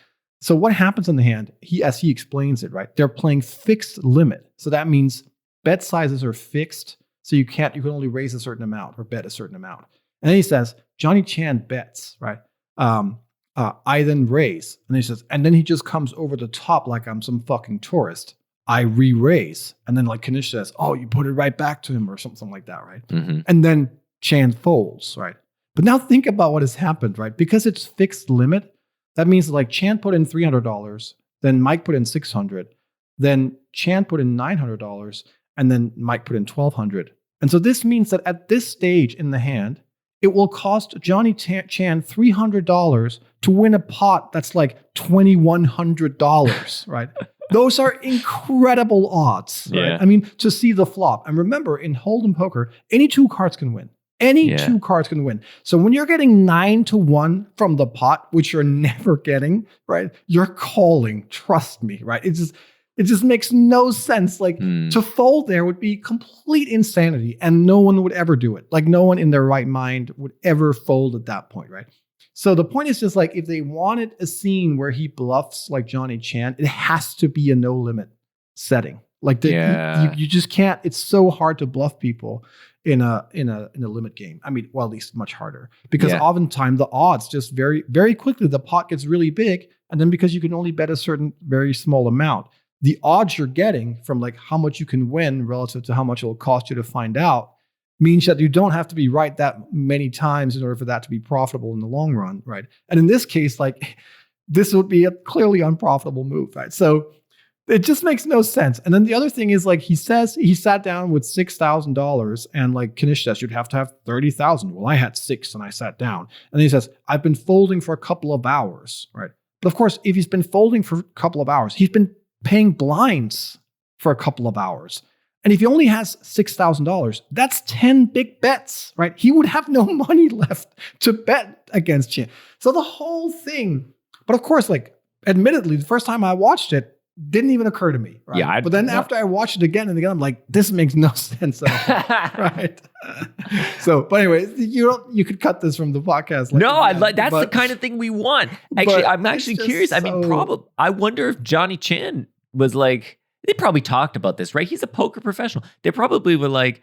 so what happens on the hand, as he explains it, right? They're playing fixed limit. So that means bet sizes are fixed. So you can only raise a certain amount or bet a certain amount. And then he says, Johnny Chan bets, right? I then raise. And he says, and then he just comes over the top like I'm some fucking tourist. I re-raise. And then like Kanish says, oh, you put it right back to him or something like that, right? Mm-hmm. And then Chan folds, right? But now think about what has happened, right? Because it's fixed limit, that means like Chan put in $300, then Mike put in $600, then Chan put in $900, and then Mike put in $1,200. And so this means that at this stage in the hand, it will cost Johnny Chan $300 to win a pot that's like $2,100, right? Those are incredible odds, right? Yeah. I mean, to see the flop. And remember, in Hold'em poker, any two cards can win. Two cards can win. So when you're getting 9-1 from the pot, which you're never getting, right? You're calling, trust me, right? It just makes no sense. Like to fold there would be complete insanity, and no one would ever do it. Like no one in their right mind would ever fold at that point, right? So the point is just like, if they wanted a scene where he bluffs like Johnny Chan, it has to be a no limit setting. Like you just can't. It's so hard to bluff people in a limit game. I mean, well, at least much harder, because oftentimes the odds just very, very quickly the pot gets really big, and then because you can only bet a certain very small amount, the odds you're getting from like how much you can win relative to how much it will cost you to find out means that you don't have to be right that many times in order for that to be profitable in the long run, right? And in this case, like this would be a clearly unprofitable move, right? So it just makes no sense. And then the other thing is like he says he sat down with $6,000, and like Kanish says you'd have to have 30,000. Well, I had 6 and I sat down. And then he says, I've been folding for a couple of hours, right? But of course, if he's been folding for a couple of hours, he's been paying blinds for a couple of hours. And if he only has $6,000, that's 10 big bets, right? He would have no money left to bet against Chan. So the whole thing, but of course, like admittedly, the first time I watched it, didn't even occur to me, right? Yeah, but then after I watched it again and again, I'm like, this makes no sense at all, right? So, but anyway, you could cut this from the podcast. That's the kind of thing we want. Actually, I'm actually curious. I mean, I wonder if Johnny Chan was like, they probably talked about this, right? He's a poker professional. They probably were like,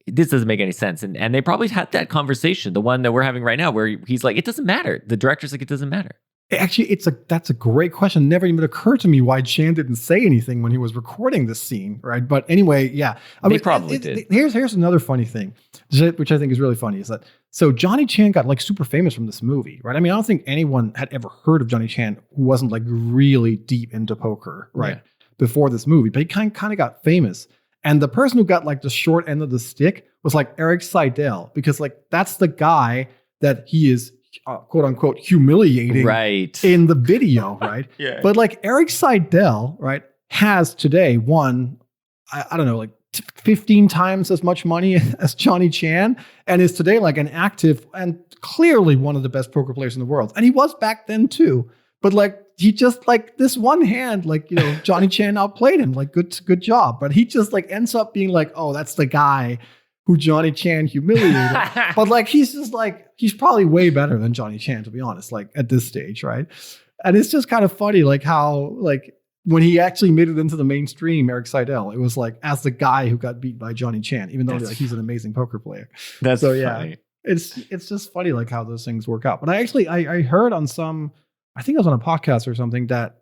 this doesn't make any sense. And they probably had that conversation, the one that we're having right now, where he's like, it doesn't matter. The director's like, it doesn't matter. Actually, that's a great question. Never even occurred to me why Chan didn't say anything when he was recording this scene, right? But anyway, yeah. They probably did. Here's another funny thing, which I think is really funny, is that so Johnny Chan got like super famous from this movie, right? I mean, I don't think anyone had ever heard of Johnny Chan who wasn't like really deep into poker, right? Yeah. Before this movie, but he kind of got famous. And the person who got like the short end of the stick was like Eric Seidel, because like that's the guy that he is quote unquote humiliating in the video, right? Yeah. But like Eric Seidel, right, has today won, I don't know, like 15 times as much money as Johnny Chan, and is today like an active and clearly one of the best poker players in the world. And he was back then too. But like he just like this one hand, like, you know, Johnny Chan outplayed him, like good job. But he just like ends up being like, oh, that's the guy who Johnny Chan humiliated. But like he's just like, he's probably way better than Johnny Chan, to be honest, like at this stage, right? And it's just kind of funny, like how like when he actually made it into the mainstream, Eric Seidel, it was like as the guy who got beat by Johnny Chan, even though like, he's an amazing poker player. That's so funny. Yeah, it's just funny like how those things work out. But I heard on some, I think it was on a podcast or something, that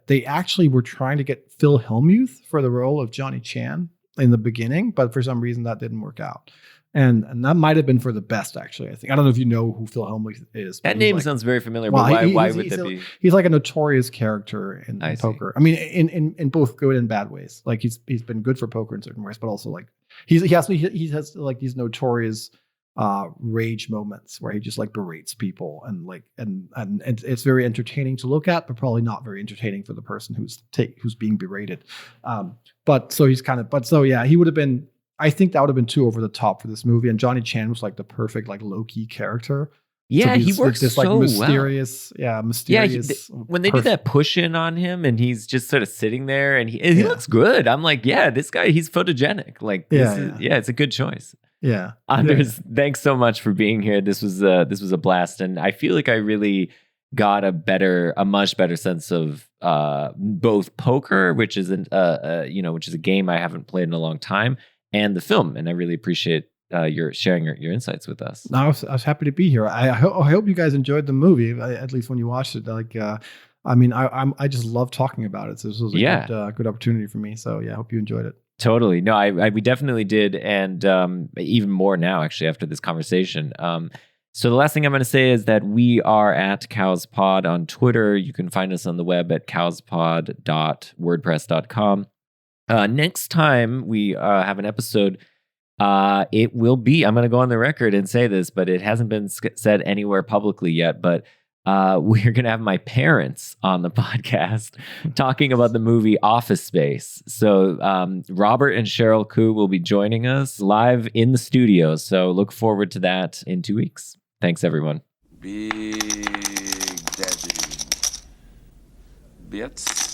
they actually were trying to get Phil Hellmuth for the role of Johnny Chan in the beginning, but for some reason that didn't work out. And that might have been for the best, actually. I think. I don't know if you know who Phil Hellmuth is. That name sounds very familiar, but why would that be? He's like a notorious character in poker. I mean, in both good and bad ways. Like he's been good for poker in certain ways, but also like he has like these notorious rage moments where he just like berates people and like and it's very entertaining to look at, but probably not very entertaining for the person who's being berated. He would have been. I think that would have been too over the top for this movie. And Johnny Chan was like the perfect like low-key character. Yeah, he works this like mysterious, well. When they do that push in on him and he's just sort of sitting there and he looks good. I'm like, yeah, this guy, he's photogenic. Like, it's a good choice. Yeah. Anders, thanks so much for being here. This was a blast, and I feel like I really got a much better sense of both poker, which is which is a game I haven't played in a long time, and the film, and I really appreciate your sharing your insights with us. No, I was happy to be here. I hope you guys enjoyed the movie, at least when you watched it. Like, I just love talking about it. So this was a good opportunity for me. So yeah, I hope you enjoyed it. Totally. No, we definitely did, and even more now actually after this conversation. So the last thing I'm going to say is that we are at CowsPod on Twitter. You can find us on the web at cowspod.wordpress.com. Next time we have an episode, it will be, I'm going to go on the record and say this, but it hasn't been said anywhere publicly yet, but we're going to have my parents on the podcast talking about the movie Office Space. So Robert and Cheryl Koo will be joining us live in the studio. So look forward to that in 2 weeks. Thanks, everyone. Big Daddy. Bits.